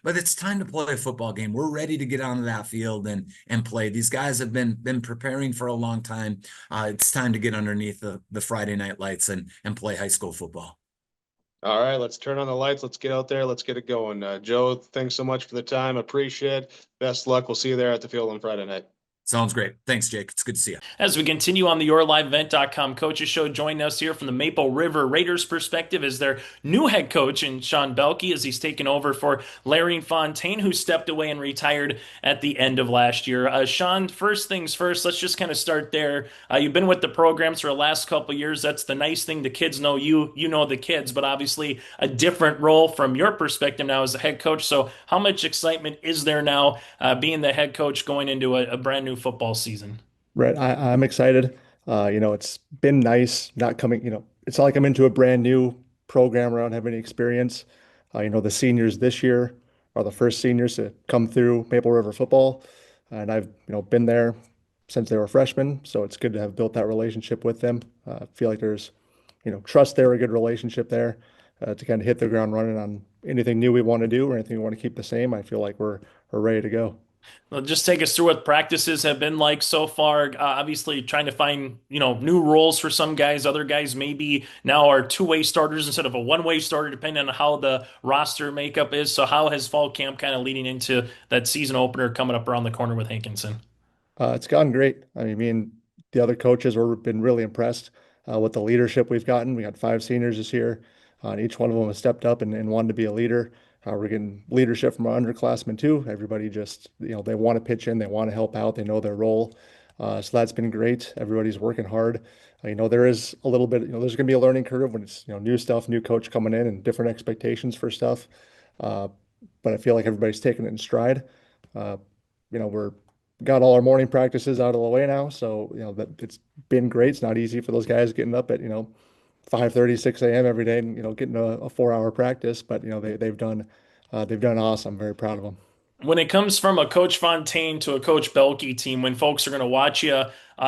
but it's time to play a football game. We're ready to get onto that field and play. These guys have been preparing for a long time. It's time to get underneath the Friday night lights and play high school football. All right, let's turn on the lights. Let's get out there. Let's get it going. Joe, thanks so much for the time. Appreciate it. Best luck. We'll see you there at the field on Friday night. Sounds great. Thanks, Jake. It's good to see you. As we continue on the YourLiveEvent.com Coaches Show, joining us here from the Maple River Raiders perspective is their new head coach, and Sean Beilke, as he's taken over for Larry Fontaine, who stepped away and retired at the end of last year. Sean, first things first, let's just kind of start there. You've been with the programs for the last couple of years. That's the nice thing. The kids know you know the kids, but obviously a different role from your perspective now as the head coach. So how much excitement is there now being the head coach going into a brand new football season? Right. I'm excited. It's been nice not coming, it's not like I'm into a brand new program where I don't have any experience. The seniors this year are the first seniors to come through Maple River football. And I've, been there since they were freshmen. So it's good to have built that relationship with them. I feel like there's, trust there, a good relationship there to kind of hit the ground running on anything new we want to do or anything we want to keep the same. I feel like we're ready to go. Well, just take us through what practices have been like so far. Obviously, trying to find new roles for some guys. Other guys maybe now are two-way starters instead of a one-way starter, depending on how the roster makeup is. So, how has fall camp kind of leading into that season opener coming up around the corner with Hankinson? It's gone great. I mean, me and the other coaches were been really impressed with the leadership we've gotten. We got 5 seniors this year, and each one of them has stepped up and wanted to be a leader. We're getting leadership from our underclassmen too. Everybody just, they want to pitch in, they want to help out, they know their role. So that's been great. Everybody's working hard. There is a little bit, there's going to be a learning curve when it's, new stuff, new coach coming in and different expectations for stuff. But I feel like everybody's taking it in stride. We're got all our morning practices out of the way now. So, that it's been great. It's not easy for those guys getting up at, 5:30, 6 a.m. every day and, getting a 4-hour practice, but, they've done awesome. I'm very proud of them. When it comes from a Coach Fontaine to a Coach Beilke team, when folks are going to watch you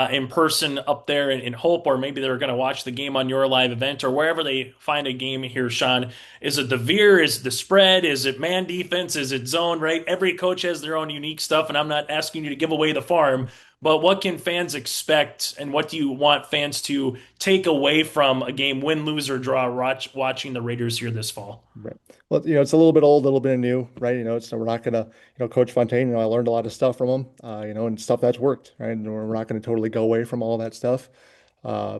in person up there in Hope, or maybe they're going to watch the game on your live event or wherever they find a game here, Sean, is it the veer? Is it the spread? Is it man defense? Is it zone, right? Every coach has their own unique stuff, and I'm not asking you to give away the farm, but what can fans expect and what do you want fans to take away from a game, win, lose, or draw, watching the Raiders here this fall? Right. Well, it's a little bit old, a little bit new, right? So we're not gonna, Coach Fontaine, I learned a lot of stuff from him, and stuff that's worked, right? And we're not going to totally go away from all that stuff. Uh,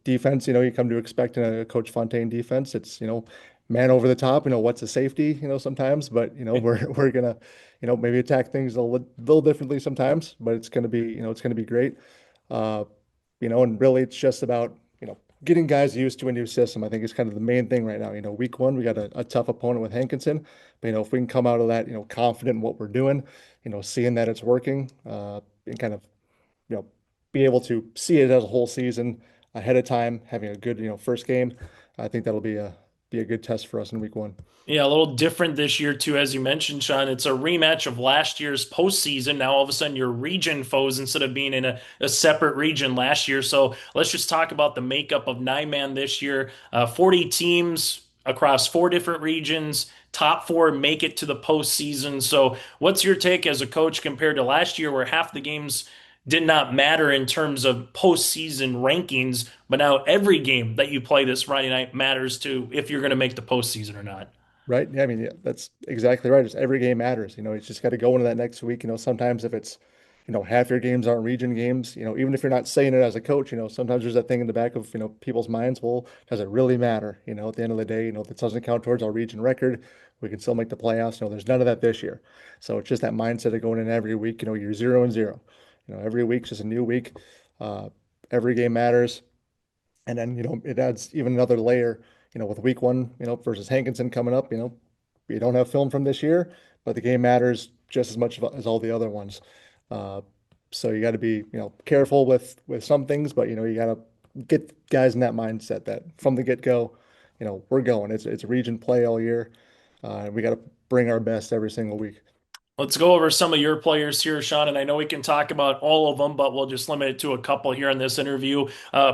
Defense, you come to expect in a Coach Fontaine defense. It's, man over the top, what's a safety, sometimes, but, we're gonna, maybe attack things a little differently sometimes, but it's going to be, it's going to be great. And really it's just about, getting guys used to a new system. I think is kind of the main thing right now. Week one, we got a tough opponent with Hankinson, but if we can come out of that, confident in what we're doing, seeing that it's working, and kind of, be able to see it as a whole season ahead of time, having a good, first game. I think that'll be a good test for us in week one. Yeah, a little different this year too, as you mentioned, Sean. It's a rematch of last year's postseason. Now all of a sudden you're region foes instead of being in a separate region last year. So let's just talk about the makeup of 9-man this year. 40 teams across 4 different regions. Top 4 make it to the postseason. So what's your take as a coach compared to last year where half the games did not matter in terms of postseason rankings, but now every game that you play this Friday night matters to if you're going to make the postseason or not? Right. Yeah, I mean, yeah, that's exactly right. It's every game matters. It's just got to go into that next week. Sometimes if it's, half your games aren't region games, even if you're not saying it as a coach, sometimes there's that thing in the back of, people's minds. Well, does it really matter? At the end of the day, that doesn't count towards our region record. We can still make the playoffs. There's none of that this year. So it's just that mindset of going in every week, you're 0-0. Every week's just a new week. Every game matters. And then, it adds even another layer, with week one, versus Hankinson coming up, we don't have film from this year, but the game matters just as much as all the other ones. So you got to be, careful with some things, but, you got to get guys in that mindset that from the get-go, we're going. It's region play all year. We got to bring our best every single week. Let's go over some of your players here, Sean, and I know we can talk about all of them, but we'll just limit it to a couple here in this interview.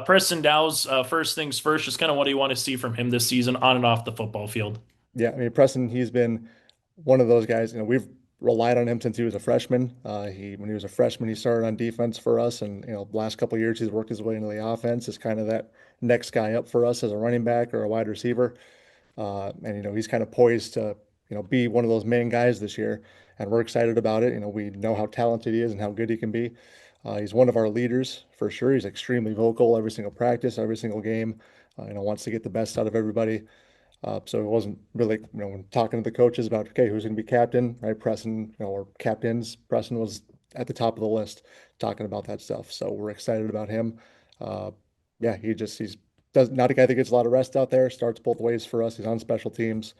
Preston Dow's, first things first, just kind of what do you want to see from him this season on and off the football field? Yeah, I mean, Preston, he's been one of those guys, we've relied on him since he was a freshman. When he was a freshman, he started on defense for us, and, the last couple of years, he's worked his way into the offense. Is kind of that next guy up for us as a running back or a wide receiver. And, he's kind of poised to, be one of those main guys this year. And we're excited about it. We know how talented he is and how good he can be. He's one of our leaders for sure. He's extremely vocal every single practice, every single game. Wants to get the best out of everybody. So it wasn't really, when talking to the coaches about, okay, who's going to be captain, right? Preston, or captains, Preston was at the top of the list talking about that stuff. So we're excited about him. Yeah, he's not a guy that gets a lot of rest out there, starts both ways for us. He's on special teams.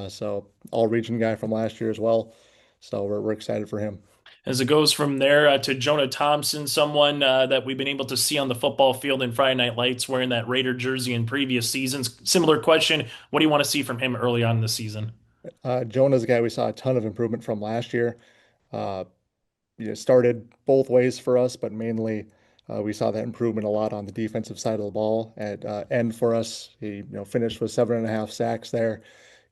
So all region guy from last year as well. So we're excited for him. As it goes from there to Jonah Thompson, someone that we've been able to see on the football field in Friday Night Lights wearing that Raider jersey in previous seasons. Similar question. What do you want to see from him early on in the season? Jonah's a guy we saw a ton of improvement from last year. Started both ways for us, but mainly we saw that improvement a lot on the defensive side of the ball. At end for us, he finished with 7.5 sacks there.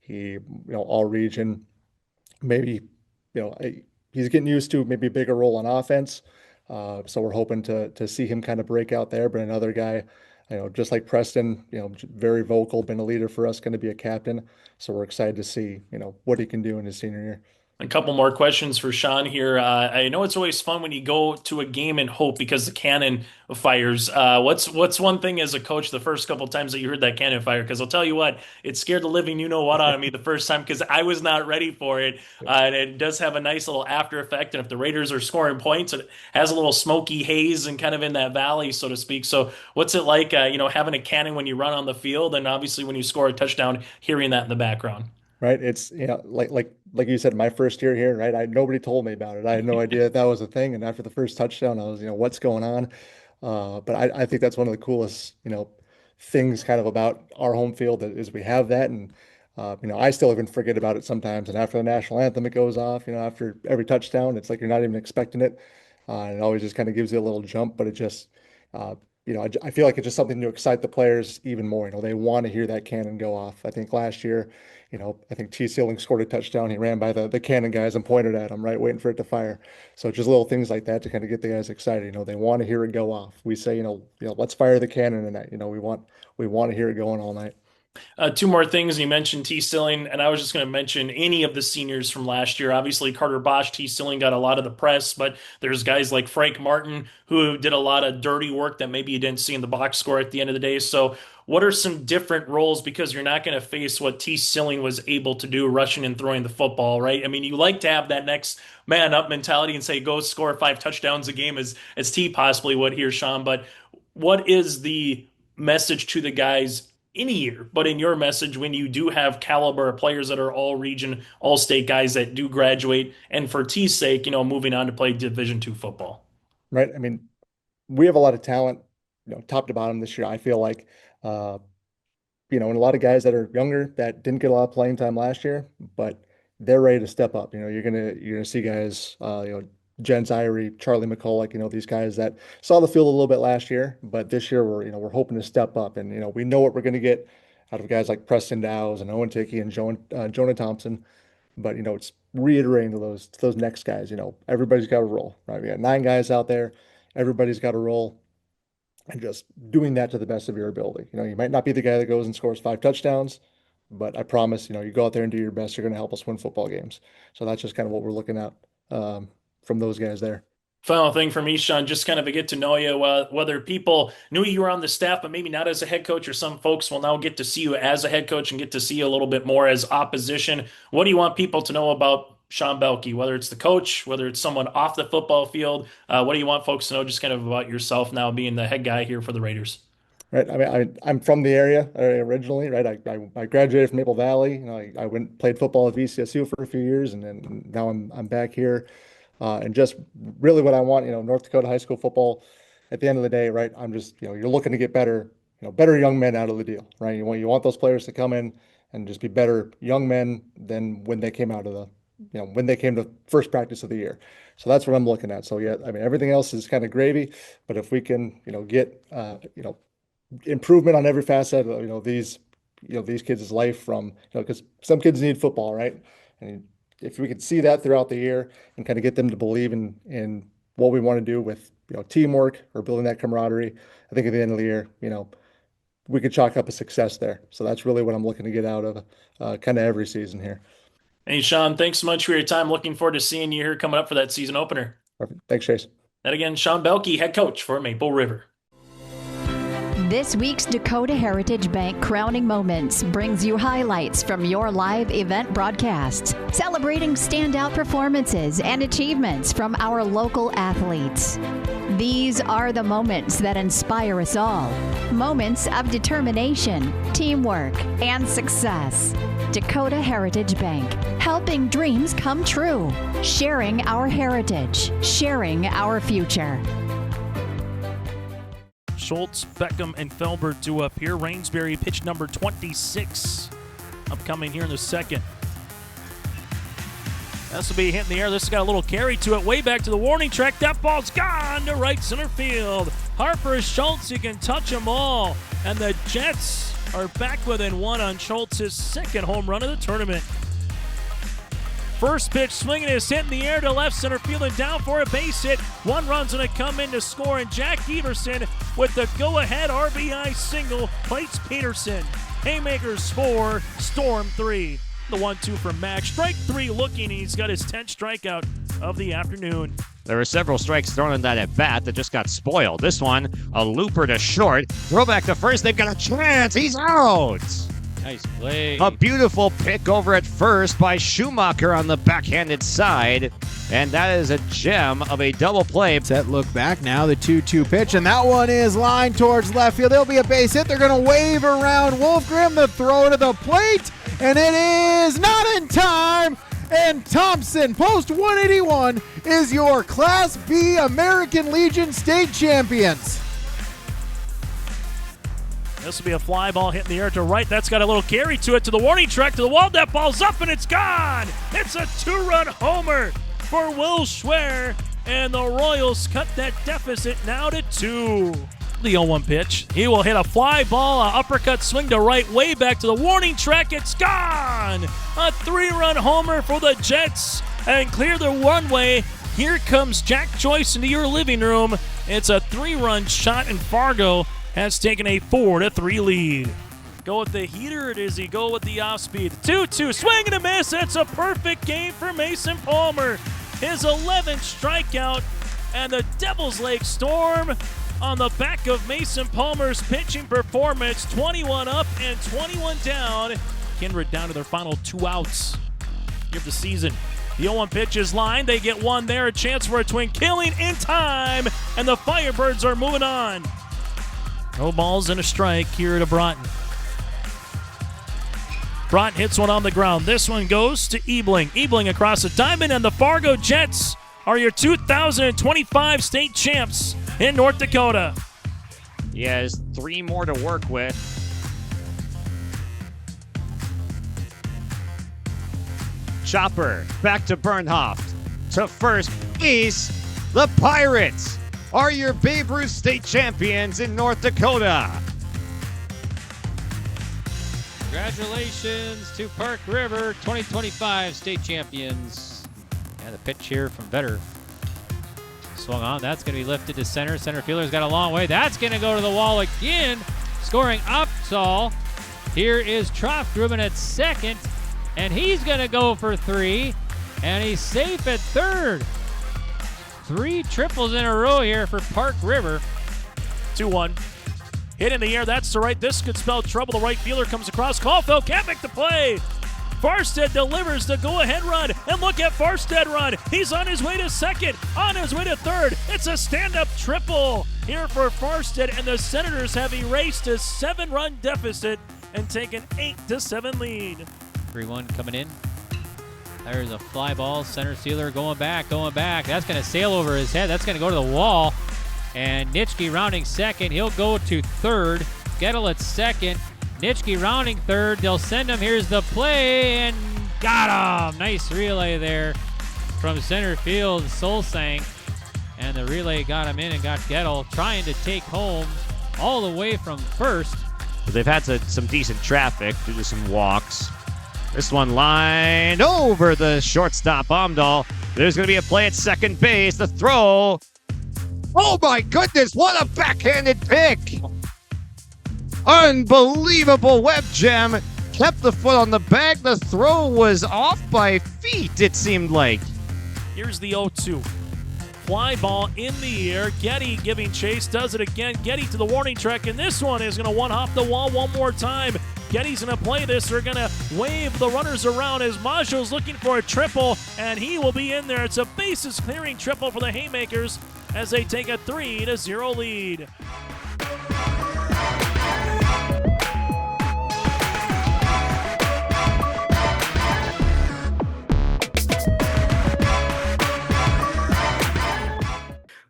He all region. Maybe he's getting used to maybe a bigger role on offense. So we're hoping to see him kind of break out there. But another guy, just like Preston, very vocal, been a leader for us, going to be a captain. So we're excited to see, what he can do in his senior year. A couple more questions for Sean here. I know it's always fun when you go to a game and hope because the cannon fires. What's one thing as a coach the first couple times that you heard that cannon fire? Because I'll tell you what, it scared the living you know what out of me the first time because I was not ready for it. And it does have a nice little after effect. And if the Raiders are scoring points, it has a little smoky haze and kind of in that valley, so to speak. So what's it like, having a cannon when you run on the field, and obviously when you score a touchdown, hearing that in the background? Right. It's, like you said, my first year here, right? Nobody told me about it. I had no idea that was a thing. And after the first touchdown, I was, what's going on? But I think that's one of the coolest, things kind of about our home field is we have that. And, I still even forget about it sometimes. And after the national anthem, it goes off, after every touchdown, it's like you're not even expecting it. And it always just kind of gives you a little jump, but it just, I feel like it's just something to excite the players even more. They want to hear that cannon go off. I think last year, I think T. Sealing scored a touchdown. He ran by the cannon guys and pointed at them, right, waiting for it to fire. So just little things like that to kind of get the guys excited. They want to hear it go off. We say, let's fire the cannon tonight. We want to hear it going all night. Two more things. You mentioned T. Stilling, and I was just going to mention any of the seniors from last year. Obviously, Carter Bosch, T. Stilling got a lot of the press, but there's guys like Frank Martin who did a lot of dirty work that maybe you didn't see in the box score at the end of the day. So what are some different roles? Because you're not going to face what T. Stilling was able to do rushing and throwing the football, right? I mean, you like to have that next man up mentality and say, go score 5 touchdowns a game as T possibly would here, Sean. But what is the message to the guys any year, but in your message, when you do have caliber players that are all region, all state guys that do graduate, and for T's sake, moving on to play Division II football? Right. I mean, we have a lot of talent, top to bottom this year. I feel like, and a lot of guys that are younger that didn't get a lot of playing time last year, but they're ready to step up. You're gonna see guys, Jen Irie, Charlie McCulloch, these guys that saw the field a little bit last year, but this year we're hoping to step up, and we know what we're going to get out of guys like Preston Dowes and Owen Tickey and Jonah Thompson, but it's reiterating to those next guys. Everybody's got a role, right? We got 9 guys out there, everybody's got a role, and just doing that to the best of your ability. You might not be the guy that goes and scores 5 touchdowns, but I promise, you go out there and do your best, you're going to help us win football games. So that's just kind of what we're looking at from those guys there. Final thing for me, Sean, just kind of a get to know you, whether people knew you were on the staff, but maybe not as a head coach, or some folks will now get to see you as a head coach and get to see you a little bit more as opposition. What do you want people to know about Sean Beilke, whether it's the coach, whether it's someone off the football field? What do you want folks to know just kind of about yourself now being the head guy here for the Raiders? Right. I mean, I'm from the area originally, right? I graduated from Maple Valley. I went and played football at VCSU for a few years, and then now I'm back here. And just really what I want, North Dakota high school football, at the end of the day, right? I'm just, you're looking to get better, better young men out of the deal, right? You want those players to come in and just be better young men than when they came out of when they came to first practice of the year. So that's what I'm looking at. So yeah, I mean, everything else is kind of gravy, but if we can, get, improvement on every facet of, these kids' life from, because some kids need football, right? And if we could see that throughout the year and kind of get them to believe in what we want to do with, teamwork or building that camaraderie, I think at the end of the year, we could chalk up a success there. So that's really what I'm looking to get out of kind of every season here. Hey, Sean, thanks so much for your time. Looking forward to seeing you here coming up for that season opener. Perfect. Thanks, Chase. And again, Sean Beilke, head coach for Maple River. This week's Dakota Heritage Bank Crowning Moments brings you highlights from your live event broadcasts, celebrating standout performances and achievements from our local athletes. These are the moments that inspire us all. Moments of determination, teamwork, and success. Dakota Heritage Bank, helping dreams come true. Sharing our heritage, sharing our future. Schultz, Beckham, and Felber due up here. Rainsbury, pitch number 26, upcoming here in the second. This will be hitting the air. This has got a little carry to it. Way back to the warning track. That ball's gone to right center field. Harper, Schultz, you can touch them all. And the Jets are back within 1 on Schultz's second home run of the tournament. First pitch, swinging is hit in the air to left center field and down for a base hit. 1 run's going to come in to score, and Jack Everson with the go-ahead RBI single plates Peterson. Haymakers 4, Storm 3. The 1-2 from Max. Strike 3 looking. He's got his 10th strikeout of the afternoon. There were several strikes thrown in that at bat that just got spoiled. This one, a looper to short. Throw back to first. They've got a chance. He's out. Nice play. A beautiful pick over at first by Schumacher on the backhanded side. And that is a gem of a double play. Set look back now, the 2-2 pitch, and that one is lined towards left field. There'll be a base hit. They're going to wave around Wolfgrim, the throw to the plate, and it is not in time. And Thompson, post 181, is your Class B American Legion state champions. This will be a fly ball hit in the air to right. That's got a little carry to it, to the warning track, to the wall. That ball's up and it's gone. It's a 2-run homer for Will Schwer, and the Royals cut that deficit now to 2. The 0-1 pitch. He will hit a fly ball, an uppercut swing to right, way back to the warning track. It's gone. A 3-run homer for the Jets, and clear the runway. Here comes Jack Joyce into your living room. It's a 3-run shot, and Fargo has taken a 4-3 lead. Go with the heater, or does he go with the off-speed? 2-2, swing and a miss. It's a perfect game for Mason Palmer. His 11th strikeout, and the Devil's Lake Storm on the back of Mason Palmer's pitching performance. 21 up and 21 down. Kindred down to their final 2 outs here of the season. The 0-1 pitch is lined. They get one there, a chance for a twin, killing in time, and the Firebirds are moving on. No balls and a strike here to Broughton. Broughton hits one on the ground. This one goes to Ebling. Ebling across the diamond, and the Fargo Jets are your 2025 state champs in North Dakota. He has 3 more to work with. Chopper back to Bernhoft. To first base, the Pirates are your Babe Ruth state champions in North Dakota. Congratulations to Park River, 2025 state champions. And the pitch here from Vetter. Swung on. That's going to be lifted to center. Center fielder's got a long way. That's going to go to the wall again. Scoring Upsall. Here is Troftgruben at second. And he's going to go for 3. And he's safe at third. 3 triples in a row here for Park River. 2-1. Hit in the air. That's to right. This could spell trouble. The right fielder comes across. Caulfield can't make the play. Farstead delivers the go-ahead run. And look at Farstead run. He's on his way to second. On his way to third. It's a stand-up triple here for Farstead. And the Senators have erased a 7-run deficit and taken 8-7 lead. 3-1 coming in. There's a fly ball. Center fielder going back. That's going to sail over his head. That's going to go to the wall. And Nitschke rounding second. He'll go to third. Gettle at second. Nitschke rounding third. They'll send him. Here's the play. And got him. Nice relay there from center field. Solsang. And the relay got him in and got Gettle trying to take home all the way from first. But they've had some decent traffic due to some walks. This one lined over the shortstop, Omdahl. There's going to be a play at second base. The throw. Oh, my goodness. What a backhanded pick. Unbelievable web gem. Kept the foot on the bag. The throw was off by feet, it seemed like. Here's the 0-2. Fly ball in the air. Getty giving chase. Does it again. Getty to the warning track. And this one is going to one-hop the wall one more time. Getty's going to play this. They're going to wave the runners around as Maggio's looking for a triple, and he will be in there. It's a bases-clearing triple for the Haymakers as they take a 3-0 lead.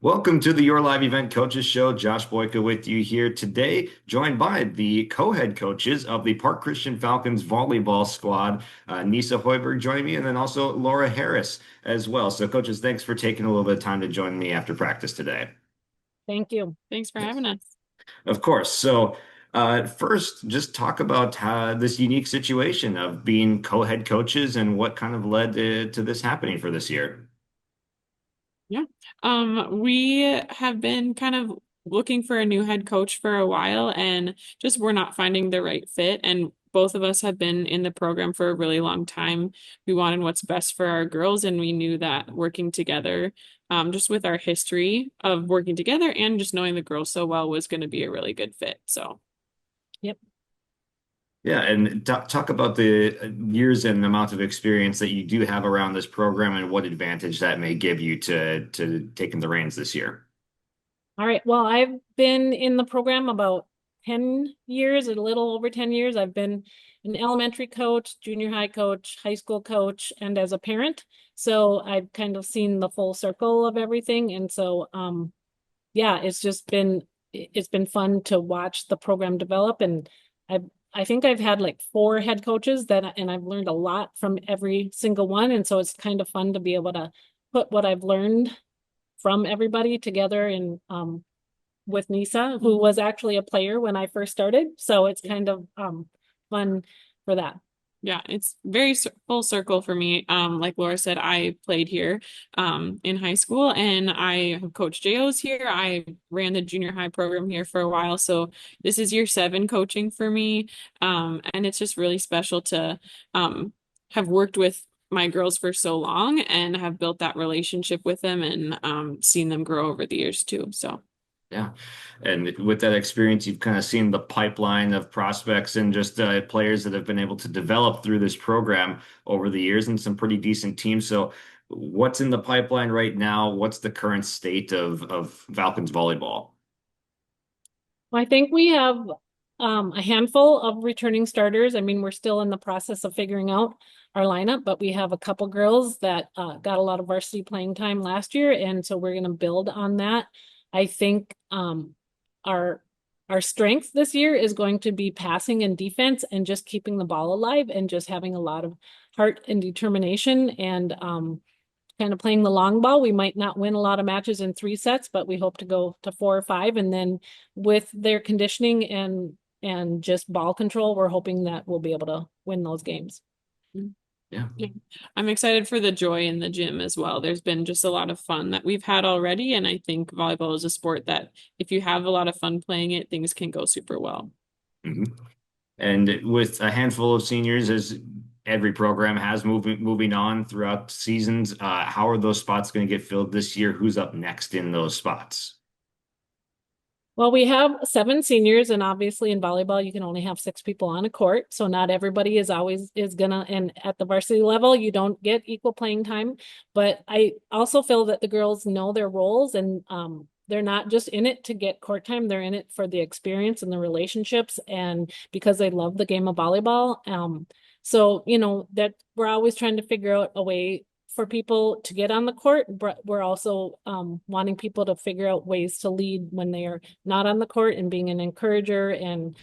Welcome to the Your Live Event Coaches Show. Josh Boyka with you here today, joined by the co-head coaches of the Park Christian Falcons volleyball squad, Nissa Hoiberg joining me, and then also Laura Harris as well. So coaches, thanks for taking a little bit of time to join me after practice today. Thank you. Thanks for having us. Of course. So first, just talk about this unique situation of being co-head coaches and what kind of led to this happening for this year. Yeah. We have been kind of looking for a new head coach for a while and just we're not finding the right fit. And both of us have been in the program for a really long time. We wanted what's best for our girls, and we knew that working together, just with our history of working together and just knowing the girls so well, was going to be a really good fit. So, yep. Yeah, and talk about the years and amount of experience that you do have around this program and what advantage that may give you to taking the reins this year. All right. Well, I've been in the program about 10 years, a little over 10 years. I've been an elementary coach, junior high coach, high school coach, and as a parent. So I've kind of seen the full circle of everything. And so, yeah, it's been fun to watch the program develop. And I think I've had like 4 head coaches and I've learned a lot from every single one. And so it's kind of fun to be able to put what I've learned from everybody together in with Nissa, who was actually a player when I first started. So it's kind of fun for that. Yeah, it's very full circle for me. Like Laura said, I played here in high school, and I have coached JOs here. I ran the junior high program here for a while. So this is year 7 coaching for me. And it's just really special to have worked with my girls for so long and have built that relationship with them and seen them grow over the years too. So. Yeah. And with that experience, you've kind of seen the pipeline of prospects and just players that have been able to develop through this program over the years and some pretty decent teams. So what's in the pipeline right now? What's the current state of Falcons volleyball? Well, I think we have a handful of returning starters. I mean, we're still in the process of figuring out our lineup, but we have a couple girls that got a lot of varsity playing time last year. And so we're going to build on that. I think our strength this year is going to be passing and defense and just keeping the ball alive and just having a lot of heart and determination and kind of playing the long ball. We might not win a lot of matches in 3 sets, but we hope to go to 4 or 5. And then with their conditioning and just ball control, we're hoping that we'll be able to win those games. Yeah. I'm excited for the joy in the gym as well. There's been just a lot of fun that we've had already. And I think volleyball is a sport that if you have a lot of fun playing it, things can go super well. Mm-hmm. And with a handful of seniors, as every program has moving on throughout seasons, how are those spots going to get filled this year? Who's up next in those spots? Well, we have 7 seniors, and obviously in volleyball, you can only have 6 people on a court. So not everybody is gonna, and at the varsity level, you don't get equal playing time. But I also feel that the girls know their roles and they're not just in it to get court time. They're in it for the experience and the relationships and because they love the game of volleyball. So, you know, that we're always trying to figure out a way for people to get on the court, but we're also wanting people to figure out ways to lead when they are not on the court and being an encourager and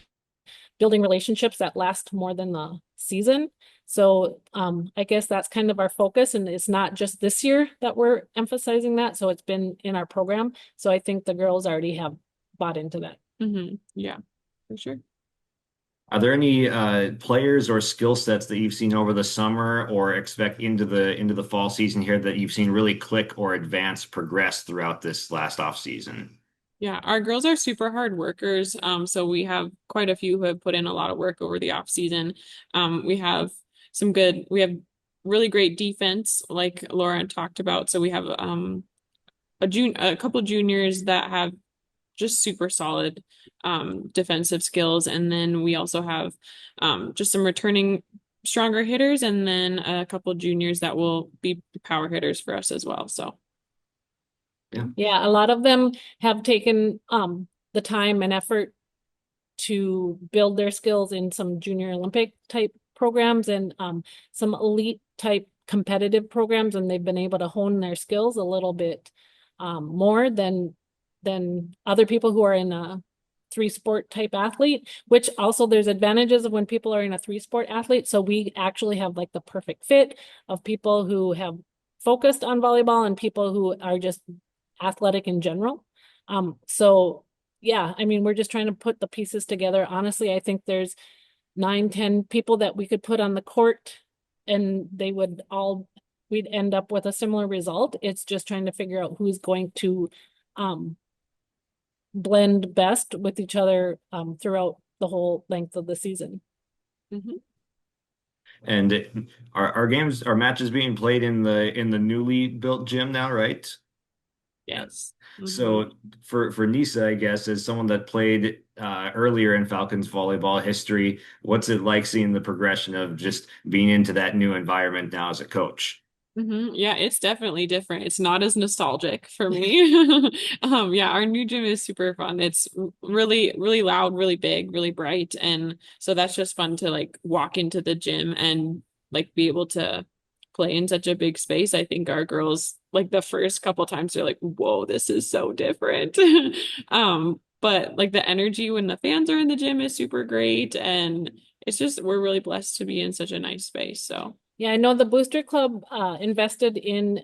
building relationships that last more than the season. So I guess that's kind of our focus, and it's not just this year that we're emphasizing that. So it's been in our program. So I think the girls already have bought into that. Mm-hmm. Yeah, for sure. Are there any players or skill sets that you've seen over the summer or expect into the fall season here that you've seen really click or advance, progress throughout this last off season? Yeah, our girls are super hard workers. So we have quite a few who have put in a lot of work over the off season. We have really great defense, like Laura talked about. So we have a couple juniors that have just super solid defensive skills, and then we also have just some returning stronger hitters, and then a couple juniors that will be power hitters for us as well. So yeah, a lot of them have taken the time and effort to build their skills in some junior Olympic type programs and some elite type competitive programs, and they've been able to hone their skills a little bit more than other people who are in a 3-sport type athlete, which also there's advantages of when people are in a 3-sport athlete. So we actually have like the perfect fit of people who have focused on volleyball and people who are just athletic in general. So yeah, I mean, we're just trying to put the pieces together. Honestly, I think there's 9-10 people that we could put on the court and we'd end up with a similar result. It's just trying to figure out who's going to blend best with each other throughout the whole length of the season. Mhm. And our matches being played in the newly built gym now, right? Yes. So for Nissa, I guess, as someone that played earlier in Falcons volleyball history, what's it like seeing the progression of just being into that new environment now as a coach? Yeah, it's definitely different. It's not as nostalgic for me. Yeah, our new gym is super fun. It's really, really loud, really big, really bright. And so that's just fun to like walk into the gym and like be able to play in such a big space. I think our girls, like the first couple times, they're like, whoa, this is so different. But like the energy when the fans are in the gym is super great. And it's just, we're really blessed to be in such a nice space. So Yeah, I know the Booster Club invested in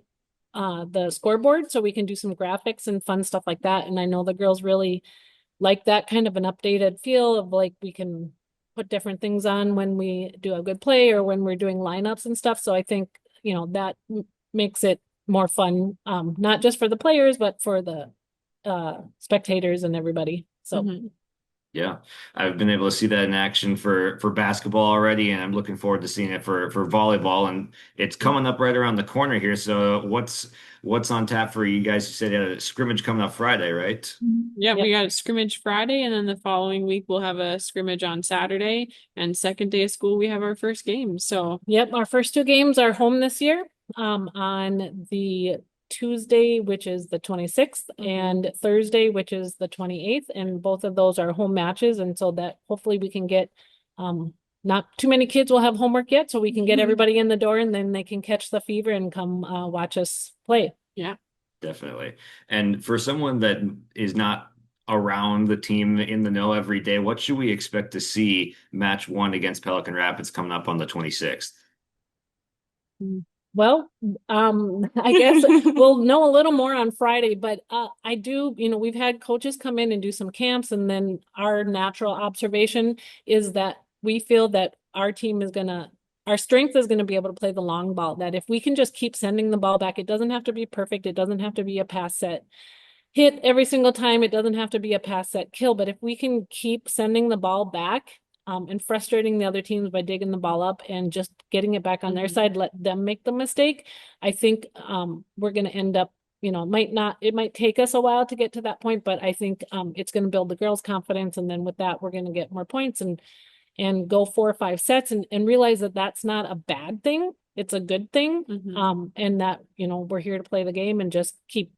the scoreboard so we can do some graphics and fun stuff like that. And I know the girls really like that kind of an updated feel of like we can put different things on when we do a good play or when we're doing lineups and stuff. So I think, that makes it more fun, not just for the players, but for the spectators and everybody. So Yeah, I've been able to see that in action for basketball already, and I'm looking forward to seeing it for volleyball. And it's coming up right around the corner here. So what's on tap for you guys? You said you had a scrimmage coming up Friday, right? yeah, we got a scrimmage Friday, and then the following week we'll have a scrimmage on Saturday, and second day of school we have our first game. So yep, our first two games are home this year. On the Tuesday, which is the 26th, and Thursday, which is the 28th, and both of those are home matches, and so that hopefully we can get not too many kids will have homework yet, so we can get everybody in the door and then they can catch the fever and come watch us play. Yeah. Definitely. And for someone that is not around the team in the know every day, what should we expect to see match 1 against Pelican Rapids coming up on the 26th? Well, I guess we'll know a little more on Friday, but I do, we've had coaches come in and do some camps, and then our natural observation is that we feel that our strength is going to be able to play the long ball, that if we can just keep sending the ball back, it doesn't have to be perfect. It doesn't have to be a pass set hit every single time. It doesn't have to be a pass set kill, but if we can keep sending the ball back, and frustrating the other teams by digging the ball up and just getting it back on their side, let them make the mistake. I think we're going to end up, it might take us a while to get to that point, but I think it's going to build the girls' confidence. And then with that, we're going to get more points and go 4 or 5 sets and realize that that's not a bad thing. It's a good thing. And that, we're here to play the game and just keep,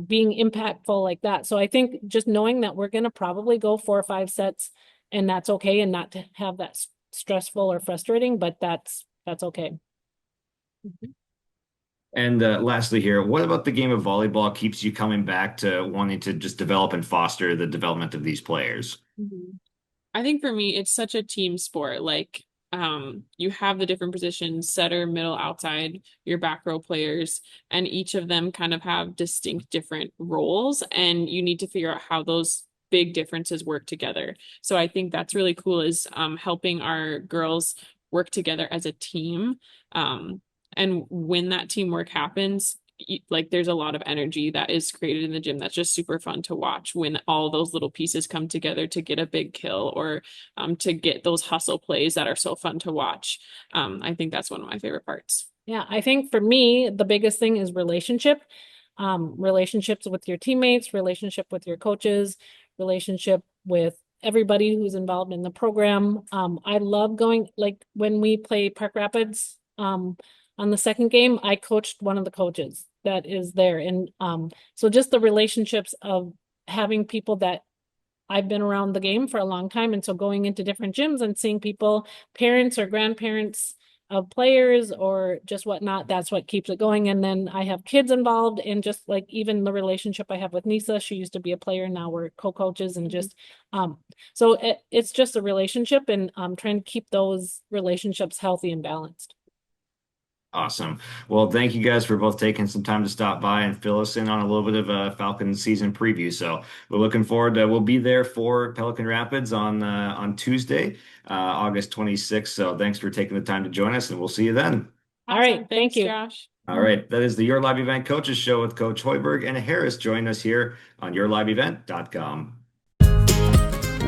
being impactful like that. So I think just knowing that we're going to probably go 4 or 5 sets and that's okay, and not to have that stressful or frustrating, but that's okay. And lastly here, what about the game of volleyball keeps you coming back to wanting to just develop and foster the development of these players? I think for me, it's such a team sport. Like, you have the different positions, setter, middle, outside, your back row players, and each of them kind of have distinct different roles, and you need to figure out how those big differences work together. So I think that's really cool, is helping our girls work together as a team. And when that teamwork happens, like there's a lot of energy that is created in the gym that's just super fun to watch when all those little pieces come together to get a big kill or to get those hustle plays that are so fun to watch. I think that's one of my favorite parts. Yeah, I think for me, the biggest thing is relationships with your teammates, relationship with your coaches, relationship with everybody who's involved in the program. I love going, like when we play Park Rapids, on the second game, I coached one of the coaches that is there. And so just the relationships of having people that I've been around the game for a long time. And so going into different gyms and seeing people, parents or grandparents of players or just whatnot, that's what keeps it going. And then I have kids involved, and just like even the relationship I have with Nissa, she used to be a player, now we're co-coaches, and just so it's just a relationship, and trying to keep those relationships healthy and balanced. Awesome. Well, thank you guys for both taking some time to stop by and fill us in on a little bit of a Falcon season preview. So we're looking forward to, we'll be there for Pelican Rapids on Tuesday, August 26th. So thanks for taking the time to join us, and we'll see you then. All right. Thank you, Josh. All right. That is the Your Live Event Coaches Show with Coach Hoiberg and Harris. Join us here on yourliveevent.com.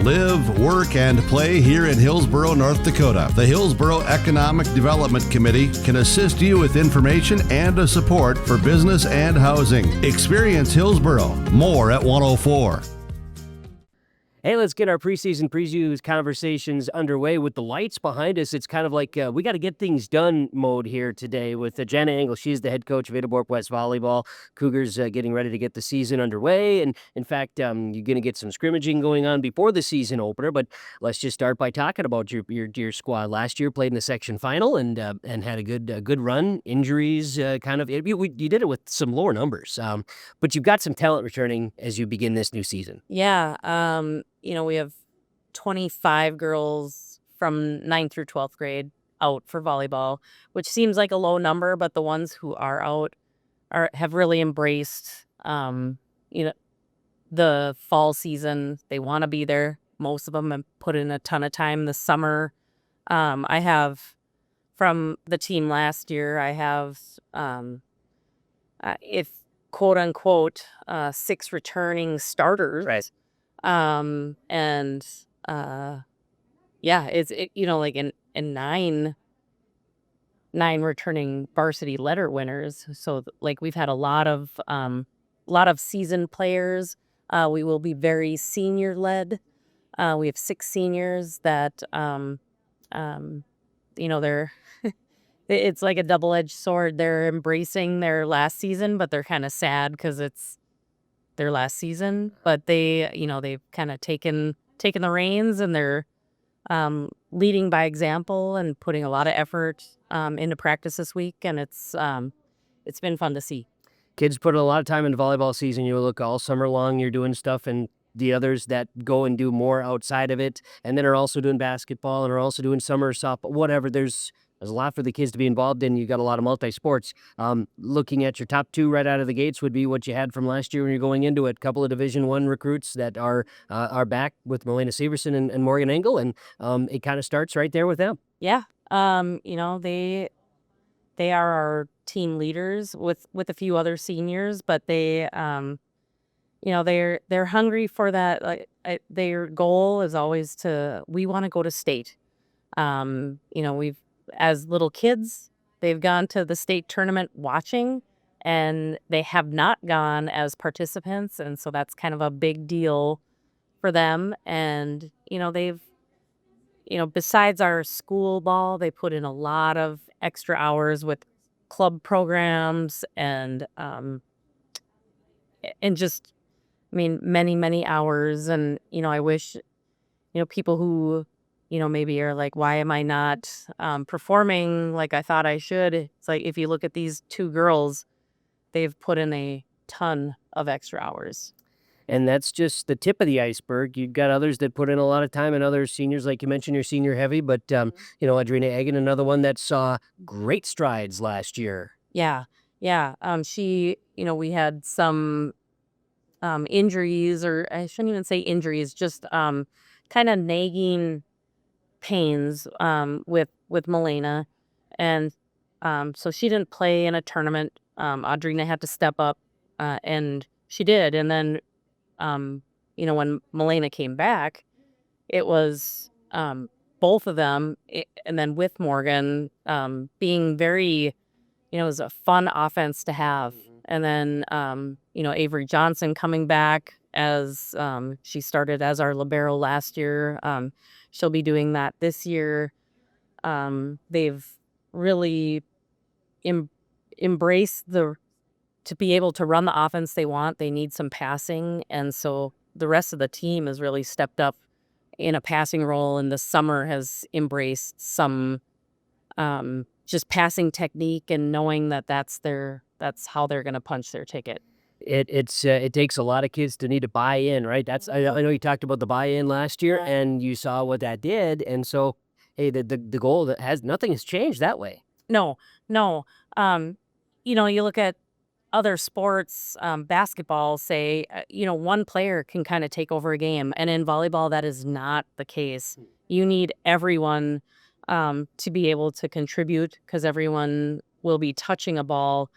Live, work, and play here in Hillsboro, North Dakota. The Hillsboro Economic Development Committee can assist you with information and a support for business and housing. Experience Hillsboro. More at 104. Hey, let's get our preseason previews conversations underway with the lights behind us. It's kind of like we got to get things done mode here today with Janna Engel. She's the head coach of Ada-Borup-West Volleyball. Cougars getting ready to get the season underway. And in fact, you're going to get some scrimmaging going on before the season opener. But let's just start by talking about your squad. Last year played in the section final and had a good run. Injuries you did it with some lower numbers. But you've got some talent returning as you begin this new season. Yeah. We have 25 girls from 9th through 12th grade out for volleyball, which seems like a low number, but the ones who are out have really embraced, the fall season. They want to be there. Most of them have put in a ton of time this summer. I have, from the team last year, I have, if quote unquote, 6 returning starters. Right. It's and 9 returning varsity letter winners. So we've had a lot of seasoned players. We will be very senior led. We have 6 seniors that, they're, it's like a double-edged sword. They're embracing their last season, but they're kind of sad because it's their last season, but they've kind of taken the reins, and they're leading by example and putting a lot of effort into practice this week, and it's been fun to see. Kids put a lot of time into volleyball season. You look all summer long, you're doing stuff, and the others that go and do more outside of it, and then are also doing basketball and are also doing summer softball, whatever. There's a lot for the kids to be involved in. You got a lot of multi-sports. Looking at your top 2 right out of the gates would be what you had from last year when you're going into it. A couple of Division I recruits that are back with Melena Severson and Morgan Engel, and it kind of starts right there with them. Yeah. They are our team leaders with a few other seniors, but they they're hungry for that. Their goal is always we want to go to state. We've, as little kids, they've gone to the state tournament watching, and they have not gone as participants. And so that's kind of a big deal for them. And, they've, besides our school ball, they put in a lot of extra hours with club programs and just, many, many hours. And, I wish, people who, maybe are like, why am I not performing like I thought I should? It's like, if you look at these 2 girls, they've put in a ton of extra hours. And that's just the tip of the iceberg. You've got others that put in a lot of time, and other seniors, like you mentioned, you're senior heavy, but, Adrina Egan, another one that saw great strides last year. Yeah. She, we had some injuries, or I shouldn't even say injuries, just kind of nagging pains with Melena, and so she didn't play in a tournament. Audrina had to step up, and she did. And then when Melena came back, it was both of them, and then with Morgan being very, it was a fun offense to have. And then Avery Johnson coming back as she started as our libero last year. She'll be doing that this year. They've really embraced to be able to run the offense they want. They need some passing. And so the rest of the team has really stepped up in a passing role, and the summer has embraced some just passing technique and knowing that that's how they're going to punch their ticket. It takes a lot of kids to need to buy in, right? I know you talked about the buy-in last year, and you saw what that did, and so hey, the goal that nothing has changed that way. No. You look at other sports, basketball, say, one player can kind of take over a game, and in volleyball that is not the case. You need everyone to be able to contribute, because everyone will be touching a ball.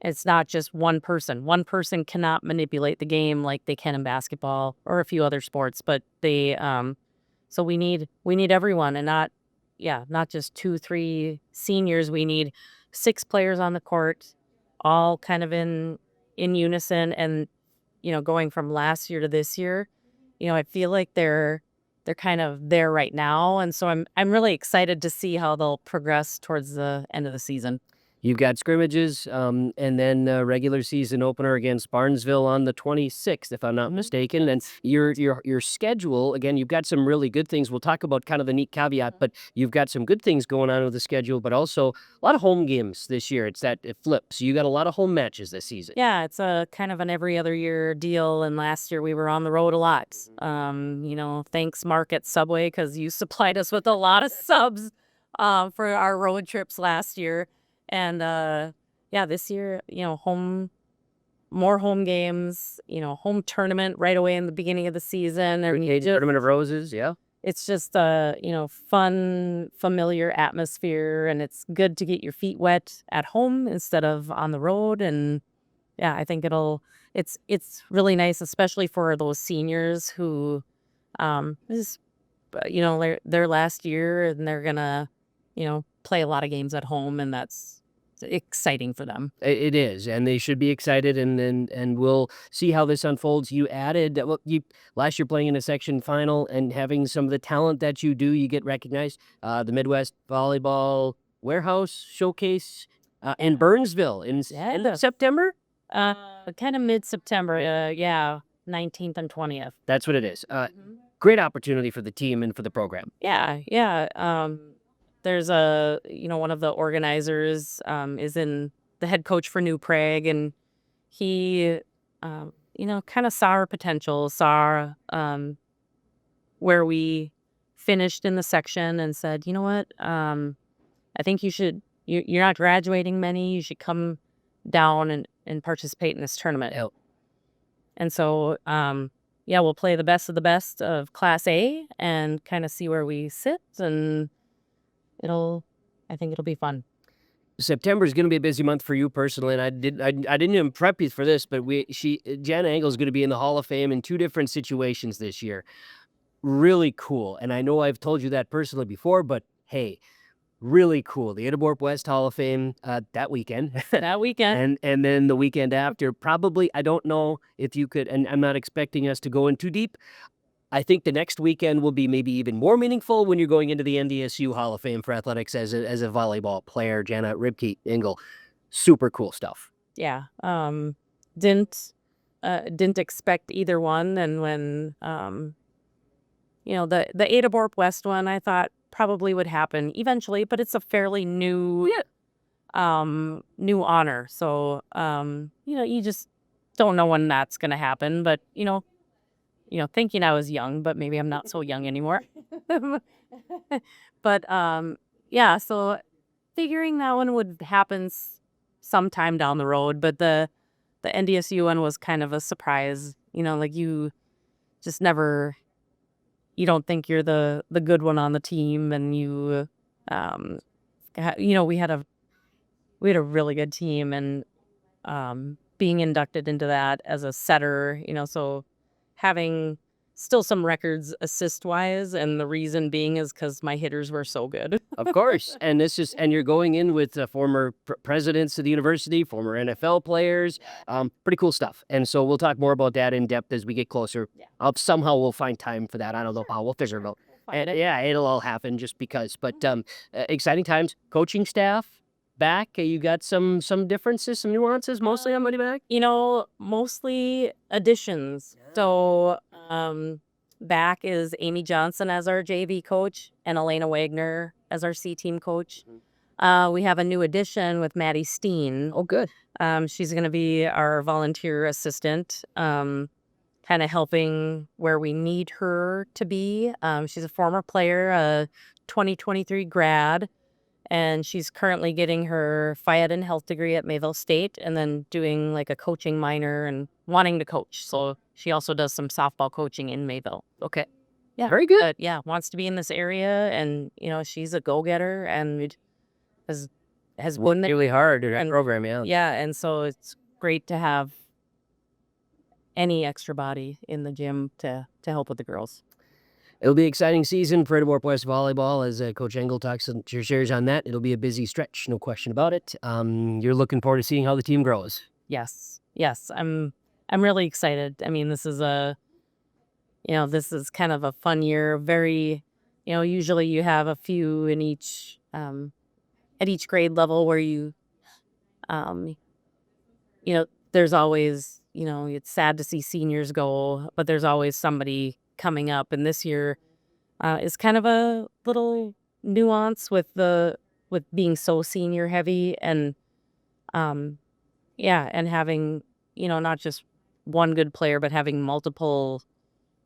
It's not just one person. One person cannot manipulate the game like they can in basketball or a few other sports, but so we need everyone, and not just 2, 3 seniors. We need 6 players on the court, all kind of in unison. And going from last year to this year, I feel like they're kind of there right now, and so I'm really excited to see how they'll progress towards the end of the season. You've got scrimmages, and then regular season opener against Barnesville on the 26th, if I'm not mistaken. And your schedule, again, you've got some really good things. We'll talk about kind of the neat caveat, but you've got some good things going on with the schedule, but also a lot of home games this year. It flips. You got a lot of home matches this season. Yeah, it's a kind of an every other year deal, and last year we were on the road a lot. Thanks Mark at Subway, because you supplied us with a lot of subs for our road trips last year. And this year, more home games, home tournament right away in the beginning of the season. Tournament of Roses, yeah. It's just a, fun, familiar atmosphere, and it's good to get your feet wet at home instead of on the road. And yeah, I think it's really nice, especially for those seniors who, this, their last year, and they're gonna, play a lot of games at home, and that's exciting for them. It is, and they should be excited, and we'll see how this unfolds. You added, last year playing in a section final and having some of the talent that you do, you get recognized. The Midwest Volleyball Warehouse Showcase in Burnsville in end of September? Kind of mid-September, 19th and 20th. That's what it is. Great opportunity for the team and for the program. Yeah. There's one of the organizers is in the head coach for New Prague, and he, kind of saw our potential, saw where we finished in the section, and said, you know what, I think you're not graduating many, you should come down and participate in this tournament. Yep. And so, we'll play the best of Class A and kind of see where we sit, and I think it'll be fun. September is going to be a busy month for you personally, and I didn't even prep you for this, but Janna Engel is going to be in the Hall of Fame in 2 different situations this year. Really cool, and I know I've told you that personally before, but hey, really cool. The Ada-Borup-West Hall of Fame that weekend. That weekend. And then the weekend after, probably, I don't know if you could, and I'm not expecting us to go in too deep. I think the next weekend will be maybe even more meaningful when you're going into the NDSU Hall of Fame for athletics as a volleyball player. Janna, Ribke, Engel, super cool stuff. Yeah. Didn't expect either one, and when the Ada-Borup-West one, I thought probably would happen eventually, but it's a fairly new honor. So you just don't know when that's going to happen, but thinking I was young, but maybe I'm not so young anymore. But so figuring that one would happen sometime down the road, but the NDSU one was kind of a surprise. You just never, you don't think you're the good one on the team, and we had a really good team, and being inducted into that as a setter, so having still some records assist-wise, and the reason being is because my hitters were so good. Of course, and you're going in with former presidents of the university, former NFL players, pretty cool stuff. And so we'll talk more about that in depth as we get closer. Yeah. Somehow we'll find time for that. I don't know how, we'll figure it out. It'll all happen just because. But exciting times. Coaching staff back, you got some differences, some nuances, mostly on money back? Mostly additions. So back is Amy Johnson as our JV coach and Elena Wagner as our C-team coach. We have a new addition with Maddie Steen. Oh, good. She's going to be our volunteer assistant, kind of helping where we need her to be. She's a former player, a 2023 grad. And she's currently getting her Phy Ed and Health degree at Mayville State, and then doing like a coaching minor and wanting to coach. So she also does some softball coaching in Mayville. Okay. Yeah. Very good. But wants to be in this area, and she's a go-getter and has has won really hard in program, yeah. Yeah, and so it's great to have any extra body in the gym to help with the girls. It'll be an exciting season for Ada-Borup-West volleyball as Coach Engel talks and shares on that. It'll be a busy stretch, no question about it. You're looking forward to seeing how the team grows. Yes, I'm really excited. I mean, this is kind of a fun year. Very, usually you have a few in each at each grade level where there's always, it's sad to see seniors go, but there's always somebody coming up. And this year is kind of a little nuance with being so senior heavy and and having, not just one good player, but having multiple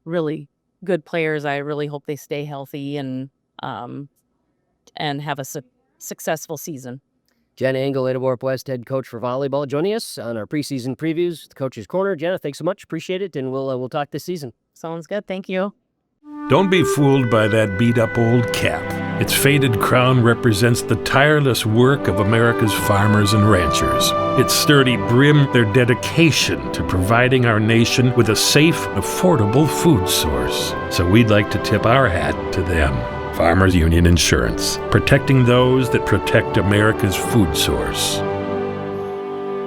really good players. I really hope they stay healthy and have a successful season. Janna Engel, Ada-Borup-West head coach for volleyball, joining us on our preseason previews, the Coach's Corner. Janna, thanks so much. Appreciate it, and we'll talk this season. Sounds good. Thank you. Don't be fooled by that beat-up old cap. Its faded crown represents the tireless work of America's farmers and ranchers. Its sturdy brim, their dedication to providing our nation with a safe, affordable food source. So we'd like to tip our hat to them. Farmers Union Insurance, protecting those that protect America's food source.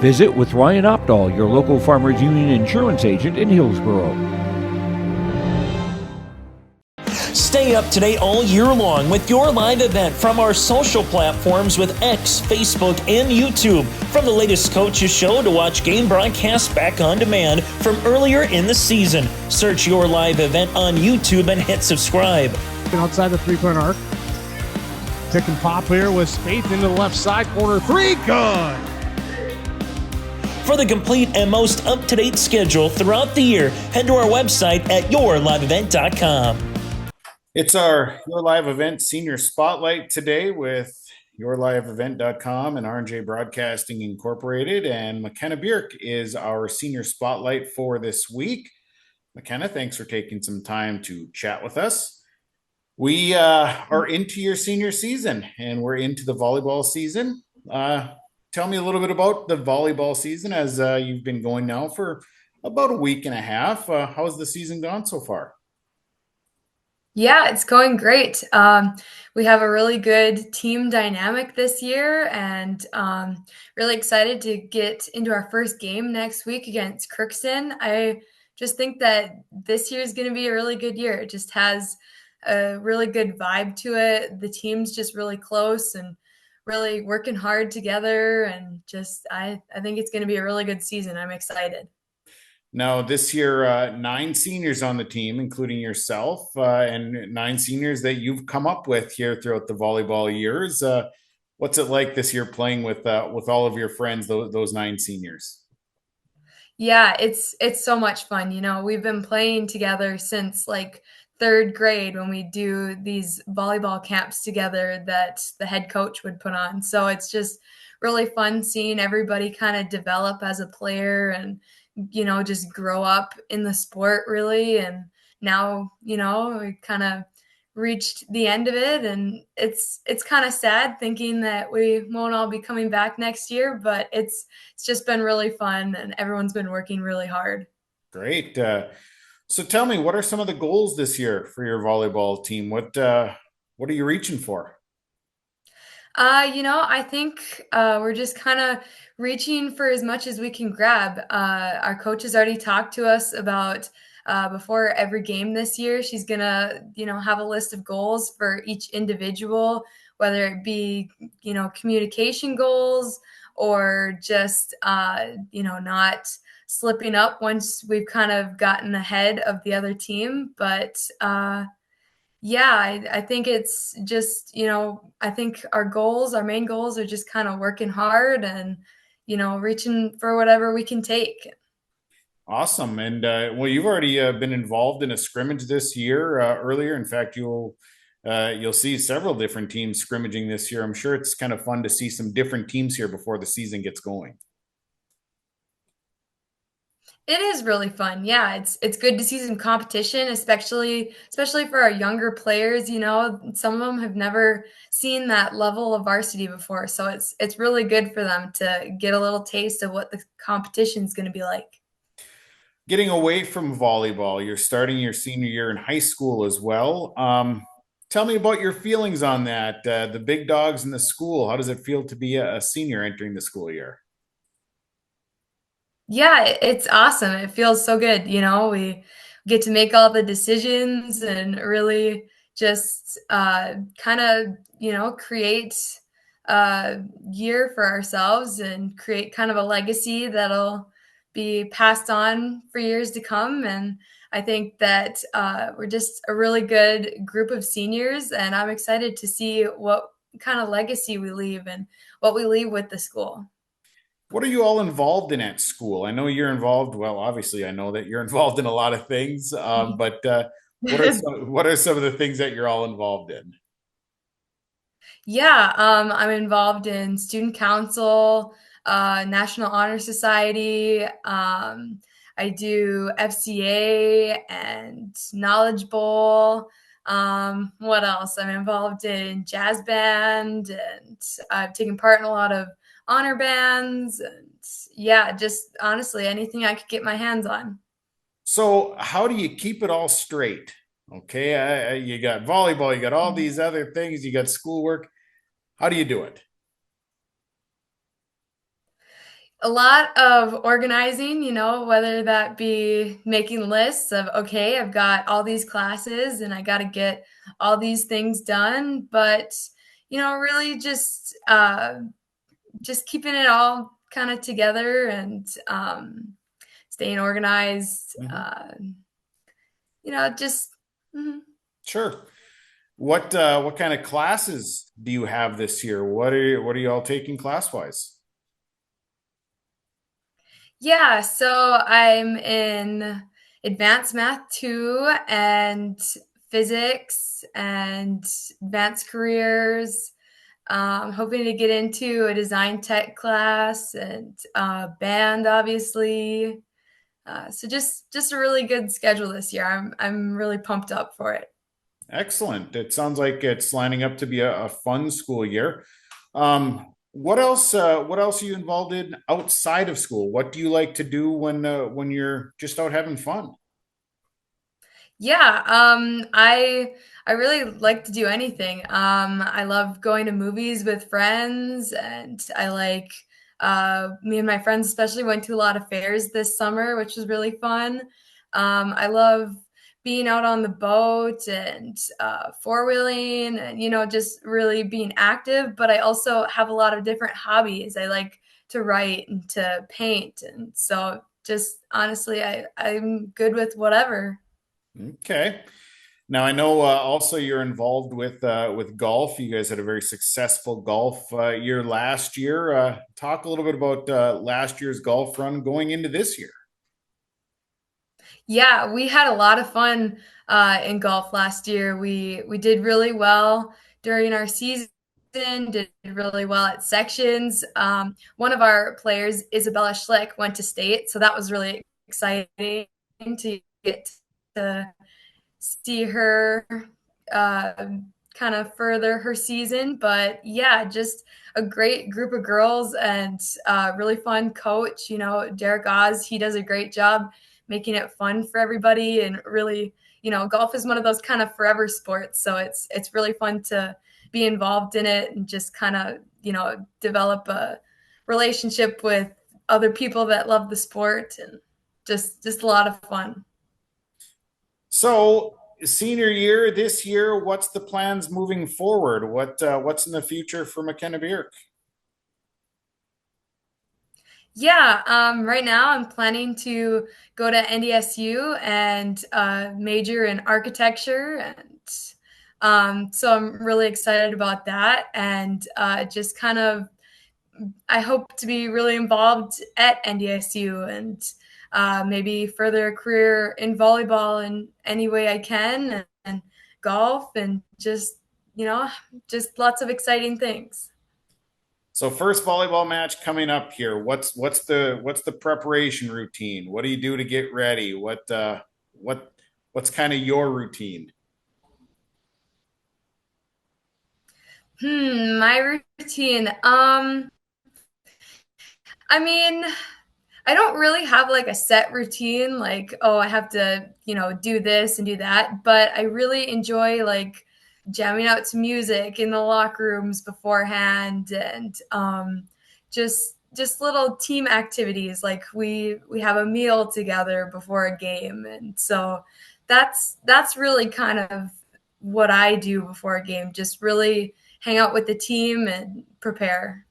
Visit with Ryan Opdahl, your local Farmers Union Insurance agent in Hillsboro. Stay up to date all year long with your live event from our social platforms with X, Facebook, and YouTube. From the latest coaches show to watch game broadcasts back on demand from earlier in the season. Search your live event on YouTube and hit subscribe. Outside the three-point arc. Pick and pop here with Spaeth into the left side corner. Three, good! For the complete and most up-to-date schedule throughout the year, head to our website at yourliveevent.com. It's our Your Live Event Senior Spotlight today with yourliveevent.com and R&J Broadcasting Incorporated. And McKenna Bjerk is our Senior Spotlight for this week. McKenna, thanks for taking some time to chat with us. We are into your senior season, and we're into the volleyball season. Tell me a little bit about the volleyball season as you've been going now for about a week and a half. How's the season gone so far? Yeah, it's going great. We have a really good team dynamic this year, and really excited to get into our first game next week against Crookston. I just think that this year is going to be a really good year. It just has a really good vibe to it. The team's just really close and really working hard together, and just I think it's going to be a really good season. I'm excited. Now, this year, 9 seniors on the team, including yourself, and 9 seniors that you've come up with here throughout the volleyball years. What's it like this year playing with all of your friends, those 9 seniors? Yeah, it's so much fun. We've been playing together since like 3rd grade when we do these volleyball camps together that the head coach would put on. So it's just really fun seeing everybody kind of develop as a player and, just grow up in the sport really. And now, we kind of reached the end of it, and it's kind of sad thinking that we won't all be coming back next year, but it's just been really fun and everyone's been working really hard. Great. So tell me, what are some of the goals this year for your volleyball team? What are you reaching for? I think we're just kind of reaching for as much as we can grab. Our coach has already talked to us about before every game this year. She's going to, have a list of goals for each individual, whether it be, communication goals or just, not slipping up once we've kind of gotten ahead of the other team. But I think it's just, I think our main goals are just kind of working hard and, reaching for whatever we can take. Awesome. And you've already been involved in a scrimmage this year earlier. In fact, you'll see several different teams scrimmaging this year. I'm sure it's kind of fun to see some different teams here before the season gets going. It is really fun. Yeah, it's good to see some competition, especially for our younger players, you know. Some of them have never seen that level of varsity before, so it's really good for them to get a little taste of what the competition's going to be like. Getting away from volleyball, you're starting your senior year in high school as well. Tell me about your feelings on that. The big dogs in the school. How does it feel to be a senior entering the school year? Yeah, it's awesome. It feels so good, you know. We get to make all the decisions and really just kind of, you know, create a year for ourselves and create kind of a legacy that'll be passed on for years to come. And I think that we're just a really good group of seniors, and I'm excited to see what kind of legacy we leave and what we leave with the school. What are you all involved in at school? I know you're involved. Well, obviously, I know that you're involved in a lot of things. But what are some of the things that you're all involved in? Yeah, I'm involved in student council, National Honor Society. I do FCA and Knowledge Bowl. What else? I'm involved in jazz band, and I've taken part in a lot of honor bands. And yeah, just honestly, anything I could get my hands on. So, how do you keep it all straight? Okay, you got volleyball, you got all these other things, you got schoolwork. How do you do it? A lot of organizing, you know, whether that be making lists of, okay, I've got all these classes and I got to get all these things done, but you know, really just keeping it all kind of together and staying organized. You know, just mhm. Sure. What kind of classes do you have this year? What are you all taking class wise? Yeah, so I'm in advanced math 2 and physics and advanced careers. Hoping to get into a design tech class and band, obviously. So just a really good schedule this year. I'm really pumped up for it. Excellent. It sounds like it's lining up to be a fun school year. What else? What else are you involved in outside of school? What do you like to do when you're just out having fun? Yeah, I really like to do anything. I love going to movies with friends, and I like me and my friends especially went to a lot of fairs this summer, which was really fun. I love being out on the boat and four-wheeling and, you know, just really being active. But I also have a lot of different hobbies. I like to write and to paint. And so just honestly, I'm good with whatever. Okay. Now I know also you're involved with golf. You guys had a very successful golf year last year. Talk a little bit about last year's golf run going into this year. Yeah, we had a lot of fun in golf last year. We did really well during our season, did really well at sections. One of our players, Isabella Schlick, went to state, so that was really exciting to get to see her uh, kind of further her season. But yeah, just a great group of girls and really fun coach. You know, Derek Oz, he does a great job making it fun for everybody. And really, you know, golf is one of those kind of forever sports. So it's really fun to be involved in it and just kind of, you know, develop a relationship with other people that love the sport, and just a lot of fun. So senior year this year, what's the plans moving forward? What's in the future for McKenna Bjerk? Yeah, right now I'm planning to go to NDSU and major in architecture, and so I'm really excited about that. And just kind of, I hope to be really involved at NDSU and maybe further a career in volleyball in any way I can, and golf, and just, you know, just lots of exciting things. So first volleyball match coming up here. What's the preparation routine? What do you do to get ready? What's kind of your routine? My routine. I mean, I don't really have like a set routine, like, oh, I have to, do this and do that. But I really enjoy like jamming out to music in the locker rooms beforehand, and just little team activities. Like we have a meal together before a game. And so that's really kind of what I do before a game, just really hang out with the team and prepare.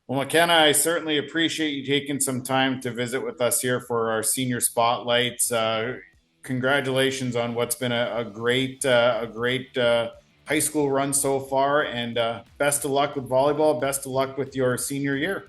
Well, McKenna, I certainly appreciate you taking some time to visit with us here for our senior spotlights. Congratulations on what's been a great high school run so far, and best of luck with volleyball. Best of luck with your senior year.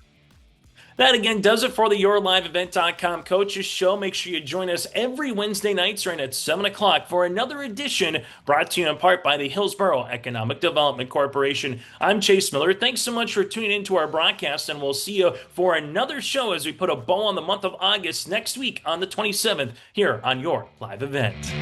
That again does it for the YourLiveEvent.com Coaches Show. Make sure you join us every Wednesday night starting at 7 o'clock for another edition brought to you in part by the Hillsboro Economic Development Corporation. I'm Chase Miller. Thanks so much for tuning into our broadcast, and we'll see you for another show as we put a bow on the month of August next week on the 27th here on Your Live Event.